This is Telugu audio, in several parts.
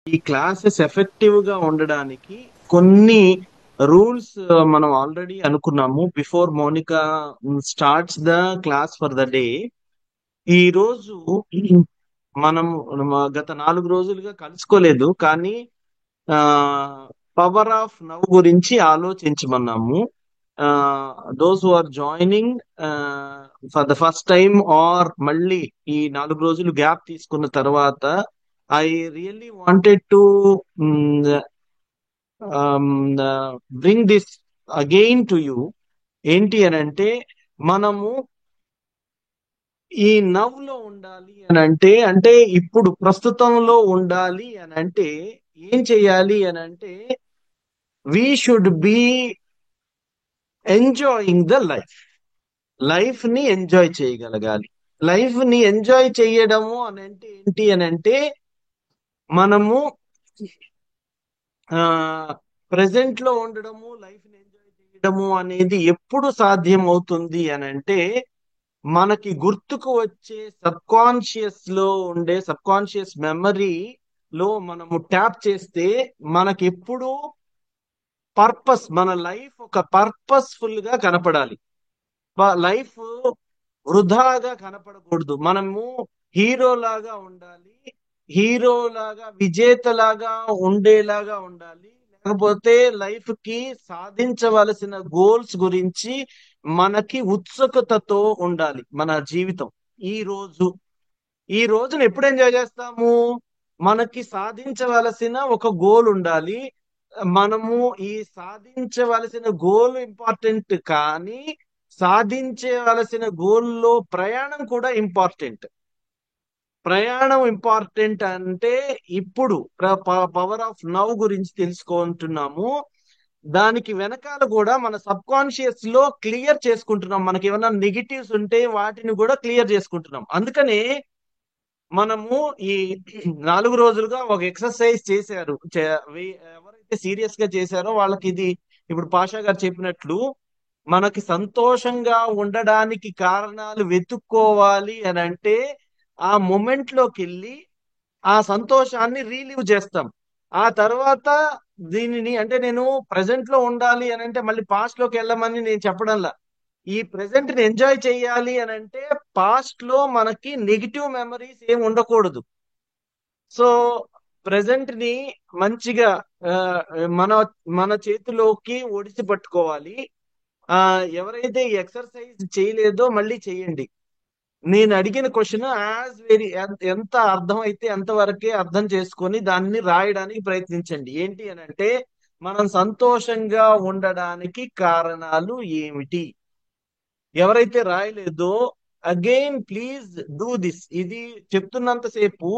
ఈ క్లాసెస్ ఎఫెక్టివ్ గా ఉండడానికి కొన్ని రూల్స్ మనం ఆల్రెడీ అనుకున్నాము before Monica starts the class for the day. ఈ రోజు మనం గత 4 రోజులుగా కలుసుకోలేదు, కానీ పవర్ ఆఫ్ నవ్ గురించి ఆలోచించమన్నాము. Those who are joining for the first time or మళ్ళీ ఈ 4 రోజులు గ్యాప్ తీసుకున్న తర్వాత, I really wanted to bring this again to you. ఏంటి అని అంటే, మనము ఈ నవ్ లో ఉండాలి అని అంటే, అంటే ఇప్పుడు ప్రస్తుతంలో ఉండాలి అని అంటే ఏం చెయ్యాలి అని అంటే, we should be enjoying the life. Life ని ఎంజాయ్ చేయగలగాలి. లైఫ్ ని ఎంజాయ్ చేయడము అని అంటే ఏంటి అని అంటే, మనము ప్రెసెంట్ లో ఉండడము, లైఫ్ ని ఎంజాయ్ చేయడము అనేది ఎప్పుడు సాధ్యం అవుతుంది అని అంటే, మనకి గుర్తుకు వచ్చే సబ్ కాన్షియస్ లో ఉండే సబ్ కాన్షియస్ మెమరీ లో మనము ట్యాప్ చేస్తే మనకి ఎప్పుడు పర్పస్, మన లైఫ్ ఒక పర్పస్ఫుల్ గా కనపడాలి. లైఫ్ వృధాగా కనపడకూడదు. మనము హీరోలాగా ఉండాలి. హీరోలాగా విజేతలాగా ఉండేలాగా ఉండాలి. లేకపోతే లైఫ్ కి సాధించవలసిన గోల్స్ గురించి మనకి ఉత్సుకతతో ఉండాలి మన జీవితం. ఈ రోజు ఈ రోజును ఎప్పుడు ఎంజాయ్ చేస్తాము? మనకి సాధించవలసిన ఒక గోల్ ఉండాలి. మనము ఈ సాధించవలసిన గోల్ ఇంపార్టెంట్, కానీ సాధించవలసిన గోల్లో ప్రయాణం కూడా ఇంపార్టెంట్. ప్రయాణం ఇంపార్టెంట్ అంటే ఇప్పుడు పవర్ ఆఫ్ నవ్ గురించి తెలుసుకుంటున్నాము. దానికి వెనకాల కూడా మన సబ్ కాన్షియస్ లో క్లియర్ చేసుకుంటున్నాం. మనకి ఏమైనా నెగిటివ్స్ ఉంటే వాటిని కూడా క్లియర్ చేసుకుంటున్నాం. అందుకనే మనము ఈ 4 రోజులుగా ఒక ఎక్సర్సైజ్ చేశారు. ఎవరైతే సీరియస్ గా చేశారో వాళ్ళకి ఇది ఇప్పుడు పాషా గారు చెప్పినట్లు, మనకి సంతోషంగా ఉండడానికి కారణాలు వెతుక్కోవాలి అని అంటే, ఆ మొమెంట్ లోకి వెళ్ళి ఆ సంతోషాన్ని రీలీవ్ చేస్తాం. ఆ తర్వాత దీనిని అంటే, నేను ప్రజెంట్ లో ఉండాలి అని అంటే మళ్ళీ పాస్ట్ లోకి వెళ్ళమని నేను చెప్పడంలా. ఈ ప్రెసెంట్ ని ఎంజాయ్ చేయాలి అని అంటే పాస్ట్ లో మనకి నెగిటివ్ మెమరీస్ ఏమి ఉండకూడదు. సో ప్రెసెంట్ ని మంచిగా ఆ, మన మన చేతిలోకి ఒడిసి పట్టుకోవాలి. ఆ ఎవరైతే ఈ ఎక్సర్సైజ్ చేయలేదో మళ్ళీ చేయండి. నేను అడిగిన క్వశ్చన్ యాజ్ వెరీ, ఎంత అర్థం అయితే అంతవరకే అర్థం చేసుకొని దాన్ని రాయడానికి ప్రయత్నించండి. ఏంటి అని అంటే, మనం సంతోషంగా ఉండడానికి కారణాలు ఏమిటి? ఎవరైతే రాయలేదో, అగైన్ ప్లీజ్ డూ దిస్. ఇది చెప్తున్నంతసేపు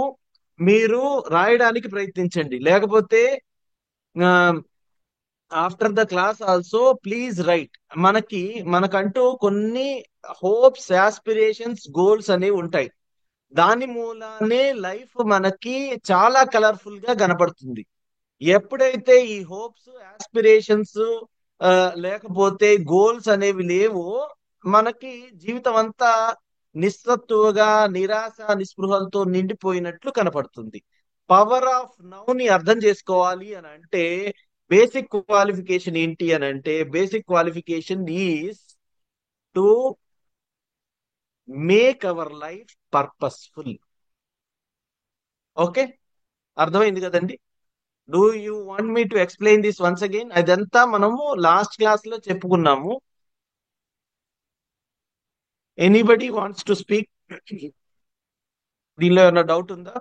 మీరు రాయడానికి ప్రయత్నించండి. లేకపోతే after the class also please right. మనకంటూ కొన్ని హోప్స్, ఆస్పిరేషన్స్, గోల్స్ అనేవి ఉంటాయి. దాని మూలానే లైఫ్ మనకి చాలా కలర్ఫుల్ గా కనపడుతుంది. ఎప్పుడైతే ఈ హోప్స్, ఆస్పిరేషన్స్ లేకపోతే గోల్స్ అనేవి లేవో, మనకి జీవితం అంతా నిస్సత్తువగా, నిరాశ నిస్పృహలతో నిండిపోయినట్లు కనపడుతుంది. పవర్ ఆఫ్ నౌ ని అర్థం చేసుకోవాలి అని అంటే, బేసిక్ క్వాలిఫికేషన్ ఏంటి అని అంటే, basic qualification is to make our life purposeful. Okay, అర్థమైంది కదండి? Do you want me to explain this once again? అదంతా మనము లాస్ట్ క్లాస్ లో చెప్పుకున్నాము. Anybody wants to speak? దీనిలో ఏమైనా డౌట్ ఉందా?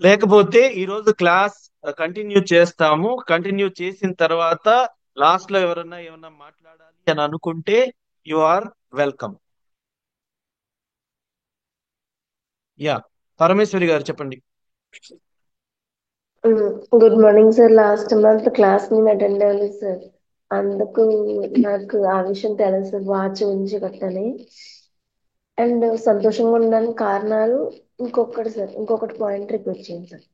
లేకపోతే ఈ రోజు క్లాస్ కంటిన్యూ చేస్తాము. కంటిన్యూ చేసిన తర్వాత లాస్ట్ లో ఎవరన్నా ఏమన్నా మాట్లాడాలి అని అనుకుంటే you are welcome. Yeah, Parameshwari గారు చెప్పండి. Good morning sir. Last month class నేను అటెండ్ అవ్వలేదు సార్. అందుకు నాకు ఆ విషయం తెలుసు సార్, వాచ్ ఉంచి కట్టని. అండ్ సంతోషంగా ఉండడానికి కారణాలు ఇంకొకటి పాయింట్ రిపీట్ చేయండి సార్.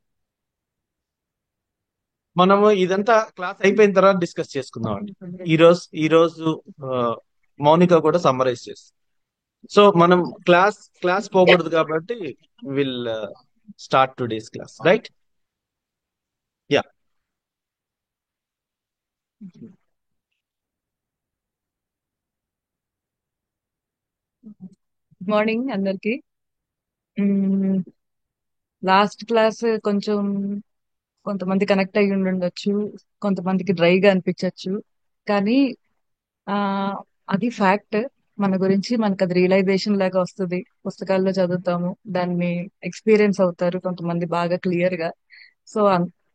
మనము ఇదంతా క్లాస్ అయిపోయిన తర్వాత డిస్కస్ చేసుకుందాం అండి. ఈ రోజు ఆ, మౌనిక కూడా సమ్మరైజ్ చేస్తుంది. సో మనం క్లాస్ పోకూడదు కాబట్టి will start today's class, right? Good morning అందరికి. లాస్ట్ క్లాస్ కొంచెం కొంతమంది కనెక్ట్ అయ్యి ఉండొచ్చు, కొంతమందికి డ్రైగా అనిపించవచ్చు. కానీ ఆ అది ఫ్యాక్ట్. మన గురించి మనకు అది రియలైజేషన్ లాగా వస్తుంది. పుస్తకాల్లో చదువుతాము, దాన్ని ఎక్స్పీరియన్స్ అవుతారు కొంతమంది బాగా క్లియర్ గా. సో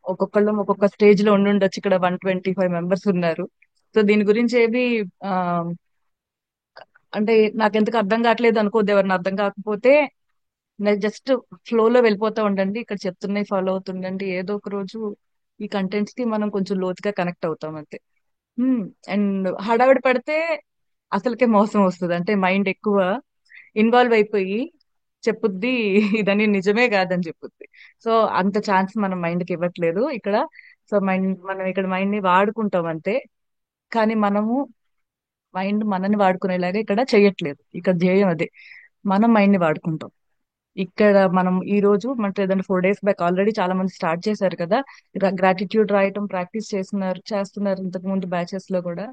ఒక్కొక్కళ్ళం ఒక్కొక్క స్టేజ్ లో ఉండుండొచ్చు. ఇక్కడ 125 మెంబర్స్ ఉన్నారు. సో దీని గురించి ఏది ఆ అంటే నాకెందుకు అర్థం కావట్లేదు అనుకోద్దు. ఎవరిని అర్థం కాకపోతే జస్ట్ ఫ్లో లో వెళ్ళిపోతా ఉండండి. ఇక్కడ చెప్తున్నాయి ఫాలో అవుతుండండి. ఏదో ఒక రోజు ఈ కంటెంట్స్ కి మనం కొంచెం లోతుగా కనెక్ట్ అవుతాం అంతే. అండ్ హడావిడి పడితే అసలుకే మోసం వస్తుంది. అంటే మైండ్ ఎక్కువ ఇన్వాల్వ్ అయిపోయి చెప్పుద్ది ఇదని నిజమే కాదని చెప్పుద్ది. సో అంత ఛాన్స్ మనం మైండ్ కి ఇవ్వట్లేదు ఇక్కడ. సో మనం ఇక్కడ మైండ్ ని వాడుకుంటాం అంతే. కానీ మనము మైండ్ మనని వాడుకునేలాగా ఇక్కడ చెయ్యట్లేదు. ఇక్కడ ధ్యేయం అదే, మనం మైండ్ ని వాడుకుంటాం. ఇక్కడ మనం ఈ రోజు మన ఏదైనా 4 days బ్యాక్ ఆల్రెడీ చాలా మంది స్టార్ట్ చేశారు కదా. గ్రాటిట్యూడ్ రాయటం ప్రాక్టీస్ చేస్తున్నారు ఇంతకు ముందు బ్యాచెస్ లో కూడా.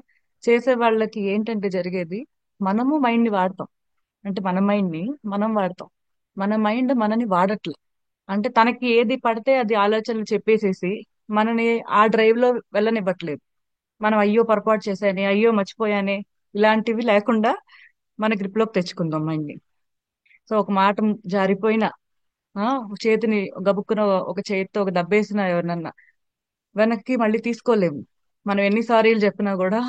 చేసే వాళ్ళకి ఏంటంటే జరిగేది, మనము మైండ్ ని వాడతాం. అంటే మన మైండ్ ని మనం వాడతాం, మన మైండ్ మనని వాడట్లే. అంటే తనకి ఏది పడితే అది ఆలోచనలు చెప్పేసేసి మనని ఆ డ్రైవ్ లో వెళ్ళనివ్వట్లేదు. మనం అయ్యో పొరపాటు చేశానే, అయ్యో మర్చిపోయానే, ఇలాంటివి లేకుండా మన గ్రిప్ లోకి తెచ్చుకుందాం మైండ్ ని. సో ఒక మాట జారిపోయినా, ఆ చేతిని గబుక్కున ఒక చేతితో ఒక దెబ్బేసిన ఎవరినన్నా వెనక్కి మళ్ళీ తీసుకోలేము. మనం ఎన్ని సారీలు చెప్పినా కూడా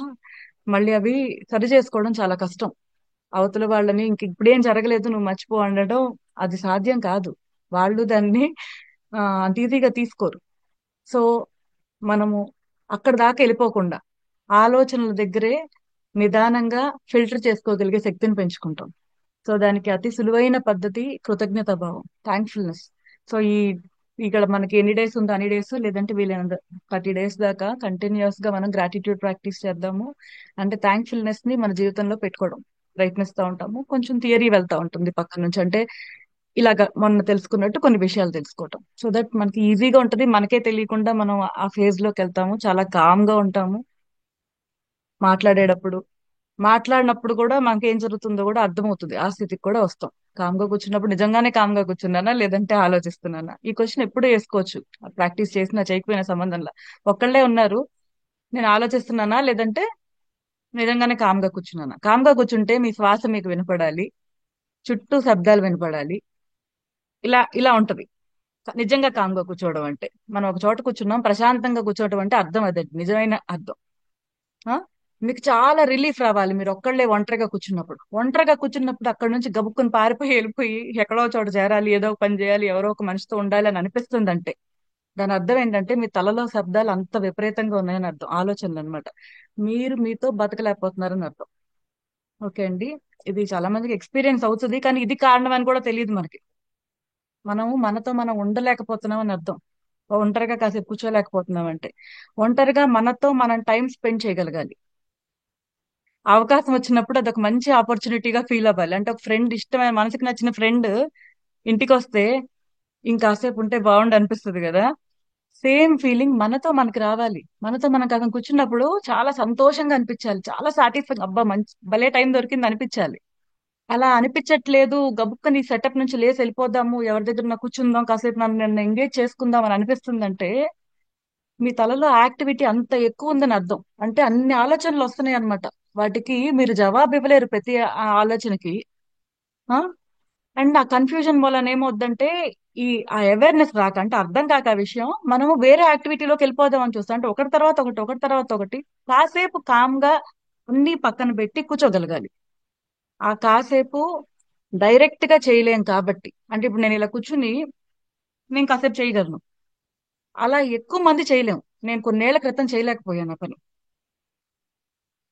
మళ్ళీ అవి సరి చేసుకోవడం చాలా కష్టం. అవతల వాళ్ళని ఇంక ఇప్పుడేం జరగలేదు నువ్వు మర్చిపో అనడం అది సాధ్యం కాదు. వాళ్ళు దాన్ని అంత ఈజీగా తీసుకోరు. సో మనము అక్కడ దాకా వెళ్ళిపోకుండా ఆలోచనల దగ్గరే నిదానంగా ఫిల్టర్ చేసుకోగలిగే శక్తిని పెంచుకుంటాం. సో దానికి అతి సులువైన పద్ధతి కృతజ్ఞత భావం, థ్యాంక్ఫుల్నెస్. సో ఇక్కడ మనకి ఎన్ని డేస్ ఉందో అన్ని డేస్, లేదంటే వీలైనంత 30 days దాకా కంటిన్యూస్ గా మనం గ్రాటిట్యూడ్ ప్రాక్టీస్ చేద్దాము. అంటే థ్యాంక్ఫుల్నెస్ ని మన జీవితంలో పెట్టుకోవడం ప్రయత్నిస్తూ ఉంటాము. కొంచెం థియరీ వెళ్తా ఉంటుంది పక్క నుంచి. అంటే ఇలాగా మొన్న తెలుసుకున్నట్టు కొన్ని విషయాలు తెలుసుకోవటం, సో దట్ మనకి ఈజీగా ఉంటది. మనకే తెలియకుండా మనం ఆ ఫేజ్ లోకి వెళ్తాము. చాలా కామ్ గా ఉంటాము మాట్లాడేటప్పుడు. మాట్లాడినప్పుడు కూడా మనకి ఏం జరుగుతుందో కూడా అర్థమవుతుంది. ఆ స్థితికి కూడా వస్తాం. కామ్గా కూర్చున్నప్పుడు నిజంగానే కామ్గా కూర్చున్నానా లేదంటే ఆలోచిస్తున్నానా, ఈ క్వశ్చన్ ఎప్పుడు వేసుకోవచ్చు. ప్రాక్టీస్ చేసినా చేయకపోయినా సంబంధంలా. ఒక్కళ్ళే ఉన్నారు, నేను ఆలోచిస్తున్నానా లేదంటే నిజంగానే కామ్గా కూర్చున్నానా. కామ్గా కూర్చుంటే మీ శ్వాస మీకు వినపడాలి, చుట్టూ శబ్దాలు వినపడాలి. ఇలా ఇలా ఉంటది నిజంగా కామ్గా కూర్చోవడం అంటే. మనం ఒక చోట కూర్చున్నాం, ప్రశాంతంగా కూర్చోవడం అంటే అర్థం అదే, నిజమైన అర్థం. ఆ మీకు చాలా రిలీఫ్ రావాలి మీరు ఒక్కళ్ళే ఒంటరిగా కూర్చున్నప్పుడు అక్కడ నుంచి గబుక్కుని పారిపోయి వెళ్ళిపోయి ఎక్కడో చోట చేరాలి, ఏదో ఒక పని చేయాలి, ఎవరో ఒక మనిషితో ఉండాలి అని అనిపిస్తుంది అంటే దాని అర్థం ఏంటంటే మీ తలలో శబ్దాలు అంత విపరీతంగా ఉన్నాయని అర్థం, ఆలోచనలు అనమాట. మీరు మీతో బతకలేకపోతున్నారని అర్థం. ఓకే అండి, ఇది చాలా మందికి ఎక్స్పీరియన్స్ అవుతుంది. కానీ ఇది కారణం అని కూడా తెలియదు మనకి. మనము మనతో మనం ఉండలేకపోతున్నాం అని అర్థం. ఒంటరిగా కాసేపు కూర్చోలేకపోతున్నాం అంటే ఒంటరిగా మనతో మనం టైం స్పెండ్ చేయగలగాలి. అవకాశం వచ్చినప్పుడు అదొక మంచి ఆపర్చునిటీగా ఫీల్ అవ్వాలి. అంటే ఒక ఫ్రెండ్, ఇష్టమైన మనసుకు నచ్చిన ఫ్రెండ్ ఇంటికి వస్తే ఇంకాసేపు ఉంటే బాగుండు అనిపిస్తుంది కదా. సేమ్ ఫీలింగ్ మనతో మనకి రావాలి. మనతో మనకు అక్కడ కూర్చున్నప్పుడు చాలా సంతోషంగా అనిపించాలి, చాలా సాటిస్ఫై, అబ్బా మంచి భలే టైం దొరికింది అనిపించాలి. అలా అనిపించట్లేదు, గబుక్కని సెటప్ నుంచి లేసి వెళ్ళిపోదాము, ఎవరి దగ్గర కూర్చుందాం, కాసేపు నన్ను ఎంగేజ్ చేసుకుందాం అని అనిపిస్తుందంటే మీ తలలో యాక్టివిటీ అంత ఎక్కువ ఉందని అర్థం. అంటే అన్ని ఆలోచనలు వస్తున్నాయి అన్నమాట. వాటికి మీరు జవాబు ఇవ్వలేరు ప్రతి ఆలోచనకి. ఆ అండ్ ఆ కన్ఫ్యూజన్ వలన ఏమవుద్దంటే ఈ ఆ అవేర్నెస్ రాక, అంటే అర్థం కాక ఆ విషయం మనము వేరే యాక్టివిటీలోకి వెళ్ళిపోదాం అని చూస్తాం. అంటే ఒకటి తర్వాత ఒకటి, ఒకటి తర్వాత ఒకటి. కాసేపు కామ్ గా అన్ని పక్కన పెట్టి కూర్చోగలగాలి. ఆ కాసేపు డైరెక్ట్ గా చేయలేం కాబట్టి, అంటే ఇప్పుడు నేను ఇలా కూర్చుని నేను కాసేపు చేయగలను, అలా ఎక్కువ మంది చేయలేం. నేను కొన్నేళ్ల క్రితం చేయలేకపోయాను ఆ పని.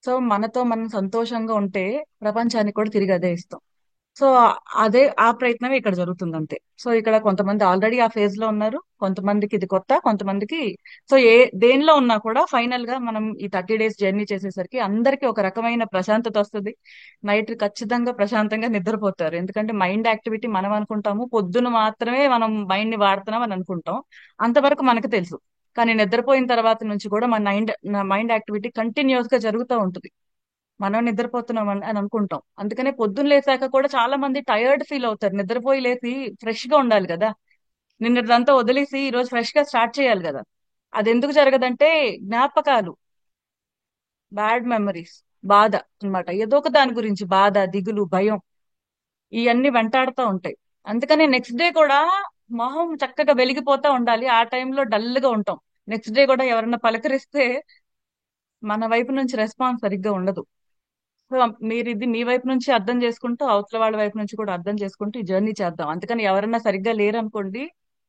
సో మనతో మనం సంతోషంగా ఉంటే ప్రపంచానికి కూడా తిరిగి అదే ఇస్తాం. సో అదే ఆ ప్రయత్నమే ఇక్కడ జరుగుతుంది అంతే. సో ఇక్కడ కొంతమంది ఆల్రెడీ ఆ ఫేజ్ లో ఉన్నారు, కొంతమందికి ఇది కొత్త, కొంతమందికి. సో దేనిలో ఉన్నా కూడా ఫైనల్ గా మనం ఈ 30 days జర్నీ చేసేసరికి అందరికి ఒక రకమైన ప్రశాంతత వస్తుంది. నైట్ ఖచ్చితంగా ప్రశాంతంగా నిద్రపోతారు. ఎందుకంటే మైండ్ యాక్టివిటీ మనం అనుకుంటాము పొద్దున మాత్రమే మనం మైండ్ ని వాడుతున్నాం అని అనుకుంటాం. అంతవరకు మనకు తెలుసు. కానీ నిద్రపోయిన తర్వాత నుంచి కూడా మన మైండ్ యాక్టివిటీ కంటిన్యూస్ గా జరుగుతూ ఉంటుంది. మనం నిద్రపోతున్నాం అని అనుకుంటాం. అందుకనే పొద్దున్న లేసాక కూడా చాలా మంది టయర్డ్ ఫీల్ అవుతారు. నిద్రపోయి లేసి ఫ్రెష్ గా ఉండాలి కదా, నిన్నటిదంతా వదిలేసి ఈ రోజు ఫ్రెష్ గా స్టార్ట్ చేయాలి కదా. అది ఎందుకు జరగదంటే జ్ఞాపకాలు, బ్యాడ్ మెమరీస్, బాధ అన్నమాట. ఏదో ఒక దాని గురించి బాధ, దిగులు, భయం ఇవన్నీ వెంటాడుతూ ఉంటాయి. అందుకని నెక్స్ట్ డే కూడా మొహం చక్కగా వెలిగిపోతా ఉండాలి. ఆ టైంలో డల్ గా ఉంటాం. నెక్స్ట్ డే కూడా ఎవరన్నా పలకరిస్తే మన వైపు నుంచి రెస్పాన్స్ సరిగ్గా ఉండదు. సో మీరు ఇది మీ వైపు నుంచి అర్థం చేసుకుంటూ అవతల వాళ్ళ వైపు నుంచి కూడా అర్థం చేసుకుంటూ ఈ జర్నీ చేద్దాం. అందుకని ఎవరన్నా సరిగ్గా లేరనుకోండి,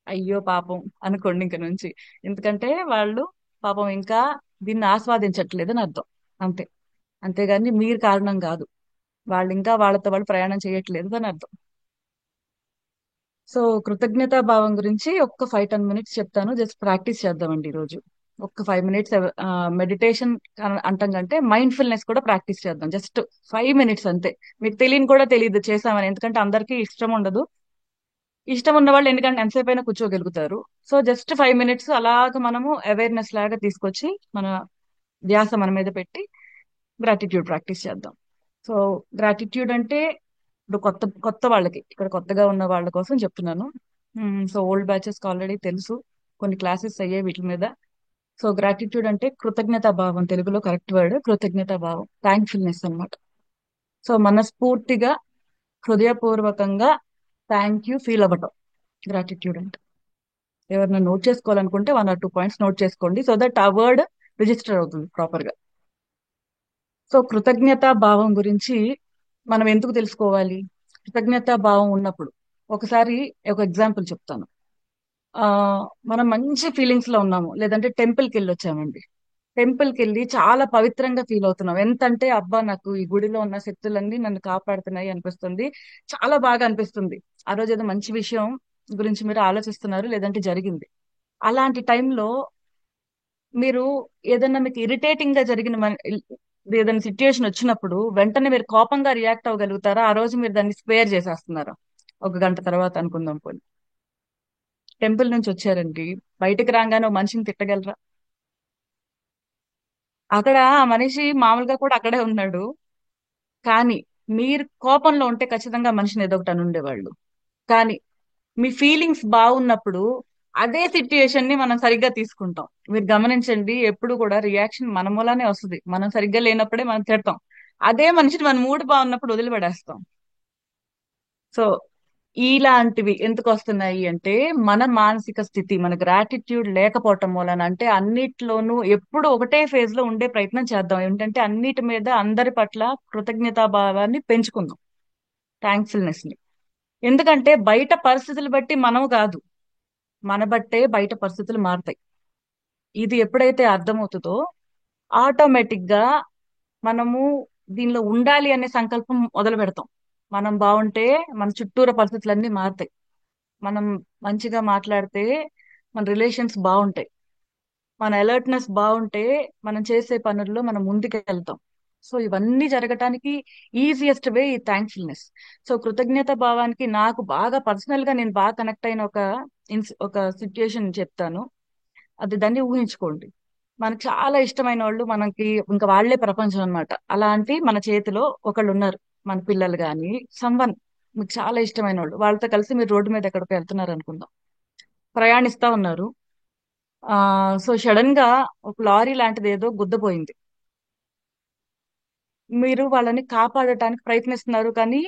అయ్యో పాపం అనుకోండి ఇంక నుంచి. ఎందుకంటే వాళ్ళు పాపం ఇంకా దీన్ని ఆస్వాదించట్లేదని అర్థం. అంతే. అంతేగాని మీరు కారణం కాదు. వాళ్ళు ఇంకా వాళ్ళతో వాళ్ళు ప్రయాణం చేయట్లేదు అని అర్థం. సో కృతజ్ఞతా భావం గురించి ఒక్క 5-10 మినిట్స్ చెప్తాను. జస్ట్ ప్రాక్టీస్ చేద్దామండి ఈరోజు. ఒక్క 5 మినిట్స్ మెడిటేషన్ అంటాం కంటే మైండ్ఫుల్నెస్ కూడా ప్రాక్టీస్ చేద్దాం. జస్ట్ 5 మినిట్స్ అంతే. మీకు తెలియని కూడా తెలియదు చేసామని, ఎందుకంటే అందరికీ ఇష్టం ఉండదు. ఇష్టం ఉన్న వాళ్ళు ఎందుకంటే ఎంతసేపు అయినా కూర్చోగలుగుతారు. సో జస్ట్ 5 మినిట్స్ అలాగ మనము అవేర్నెస్ లాగా తీసుకొచ్చి మన ధ్యాస మన మీద పెట్టి గ్రాటిట్యూడ్ ప్రాక్టీస్ చేద్దాం. సో గ్రాటిట్యూడ్ అంటే ఇప్పుడు కొత్త కొత్త వాళ్ళకి, ఇక్కడ కొత్తగా ఉన్న వాళ్ళ కోసం చెప్తున్నాను. సో ఓల్డ్ బ్యాచెస్ ఆల్రెడీ తెలుసు, కొన్ని క్లాసెస్ అయ్యాయి వీటి మీద. సో గ్రాటిట్యూడ్ అంటే కృతజ్ఞతా భావం, తెలుగులో కరెక్ట్ వర్డ్ కృతజ్ఞతా భావం, థ్యాంక్ఫుల్నెస్ అన్నమాట. సో మనస్ఫూర్తిగా, హృదయపూర్వకంగా థ్యాంక్ యూ ఫీల్ అవ్వటం గ్రాటిట్యూడ్ అంటే. ఎవరైనా నోట్ చేసుకోవాలనుకుంటే 1 or 2 పాయింట్స్ నోట్ చేసుకోండి, సో దట్ ఆ వర్డ్ రిజిస్టర్ అవుతుంది ప్రాపర్ గా. సో కృతజ్ఞతా భావం గురించి మనం ఎందుకు తెలుసుకోవాలి? కృతజ్ఞతా భావం ఉన్నప్పుడు ఒకసారి ఒక ఎగ్జాంపుల్ చెప్తాను. ఆ మనం మంచి ఫీలింగ్స్ లో ఉన్నాము, లేదంటే టెంపుల్ కి వెళ్ళి వచ్చామండి. టెంపుల్ కి వెళ్ళి చాలా పవిత్రంగా ఫీల్ అవుతున్నాం. ఎంతంటే అబ్బా నాకు ఈ గుడిలో ఉన్న శక్తులన్నీ నన్ను కాపాడుతున్నాయి అనిపిస్తుంది, చాలా బాగా అనిపిస్తుంది. ఆ రోజు ఏదో మంచి విషయం గురించి మీరు ఆలోచిస్తున్నారు, లేదంటే జరిగింది. అలాంటి టైంలో మీరు ఏదన్నా మీకు ఇరిటేటింగ్ గా జరిగిన ఏదైనా సిచ్యుయేషన్ వచ్చినప్పుడు వెంటనే మీరు కోపంగా రియాక్ట్ అవ్వగలుగుతారా? ఆ రోజు మీరు దాన్ని స్పేర్ చేసేస్తున్నారా? ఒక గంట తర్వాత అనుకుందాం పోనీ. టెంపుల్ నుంచి వచ్చారండి, బయటకు రాగానే ఒక మనిషిని తిట్టగలరా? అక్కడ ఆ మనిషి మామూలుగా కూడా అక్కడే ఉన్నాడు, కానీ మీరు కోపంలో ఉంటే ఖచ్చితంగా మనిషిని ఏదో ఒకటి అని ఉండేవాళ్ళు. కానీ మీ ఫీలింగ్స్ బాగున్నప్పుడు అదే సిచ్యుయేషన్ ని మనం సరిగ్గా తీసుకుంటాం. మీరు గమనించండి, ఎప్పుడు కూడా రియాక్షన్ మన మూలానే వస్తుంది. మనం సరిగ్గా లేనప్పుడే మనం తిడతాం. అదే మనిషిని మన మూడ్ బాగున్నప్పుడు వదిలిపడేస్తాం. సో ఇలాంటివి ఎందుకు వస్తున్నాయి అంటే మన మానసిక స్థితి, మన గ్రాటిట్యూడ్ లేకపోవటం మూలన. అంటే అన్నిట్లోనూ ఎప్పుడు ఒకటే ఫేజ్ లో ఉండే ప్రయత్నం చేద్దాం. ఏంటంటే అన్నిటి మీద అందరి పట్ల కృతజ్ఞతా భావాన్ని పెంచుకుందాం, థ్యాంక్ఫుల్నెస్ ని. ఎందుకంటే బయట పరిస్థితులు బట్టి మనం కాదు, మన బట్టే బయట పరిస్థితులు మారుతాయి. ఇది ఎప్పుడైతే అర్థమవుతుందో ఆటోమేటిక్ గా మనము దీనిలో ఉండాలి అనే సంకల్పం మొదలు పెడతాం. మనం బాగుంటే మన చుట్టూర పరిస్థితులన్నీ మారుతాయి. మనం మంచిగా మాట్లాడితే మన రిలేషన్స్ బాగుంటాయి. మన అలర్ట్నెస్ బాగుంటే మనం చేసే పనుల్లో మనం ముందుకు వెళ్తాం. సో ఇవన్నీ జరగటానికి ఈజియెస్ట్ వే ఈ థ్యాంక్ఫుల్నెస్. సో కృతజ్ఞత భావానికి నాకు బాగా పర్సనల్ గా నేను బాగా కనెక్ట్ అయిన ఒక సిచ్యుయేషన్ చెప్తాను. అది దాన్ని ఊహించుకోండి. మనకు చాలా ఇష్టమైన వాళ్ళు మనకి ఇంకా వాళ్ళే ప్రపంచం అన్నమాట. అలాంటి మన చేతిలో ఒకళ్ళు ఉన్నారు, మన పిల్లలు గాని సంవన్, మీకు చాలా ఇష్టమైన వాళ్ళు. వాళ్ళతో కలిసి మీరు రోడ్డు మీద ఎక్కడికి వెళ్తున్నారు అనుకుందాం, ప్రయాణిస్తా ఉన్నారు. సో సడన్ గా ఒక లారీ లాంటిది ఏదో గుద్దపోయింది. మీరు వాళ్ళని కాపాడటానికి ప్రయత్నిస్తున్నారు, కానీ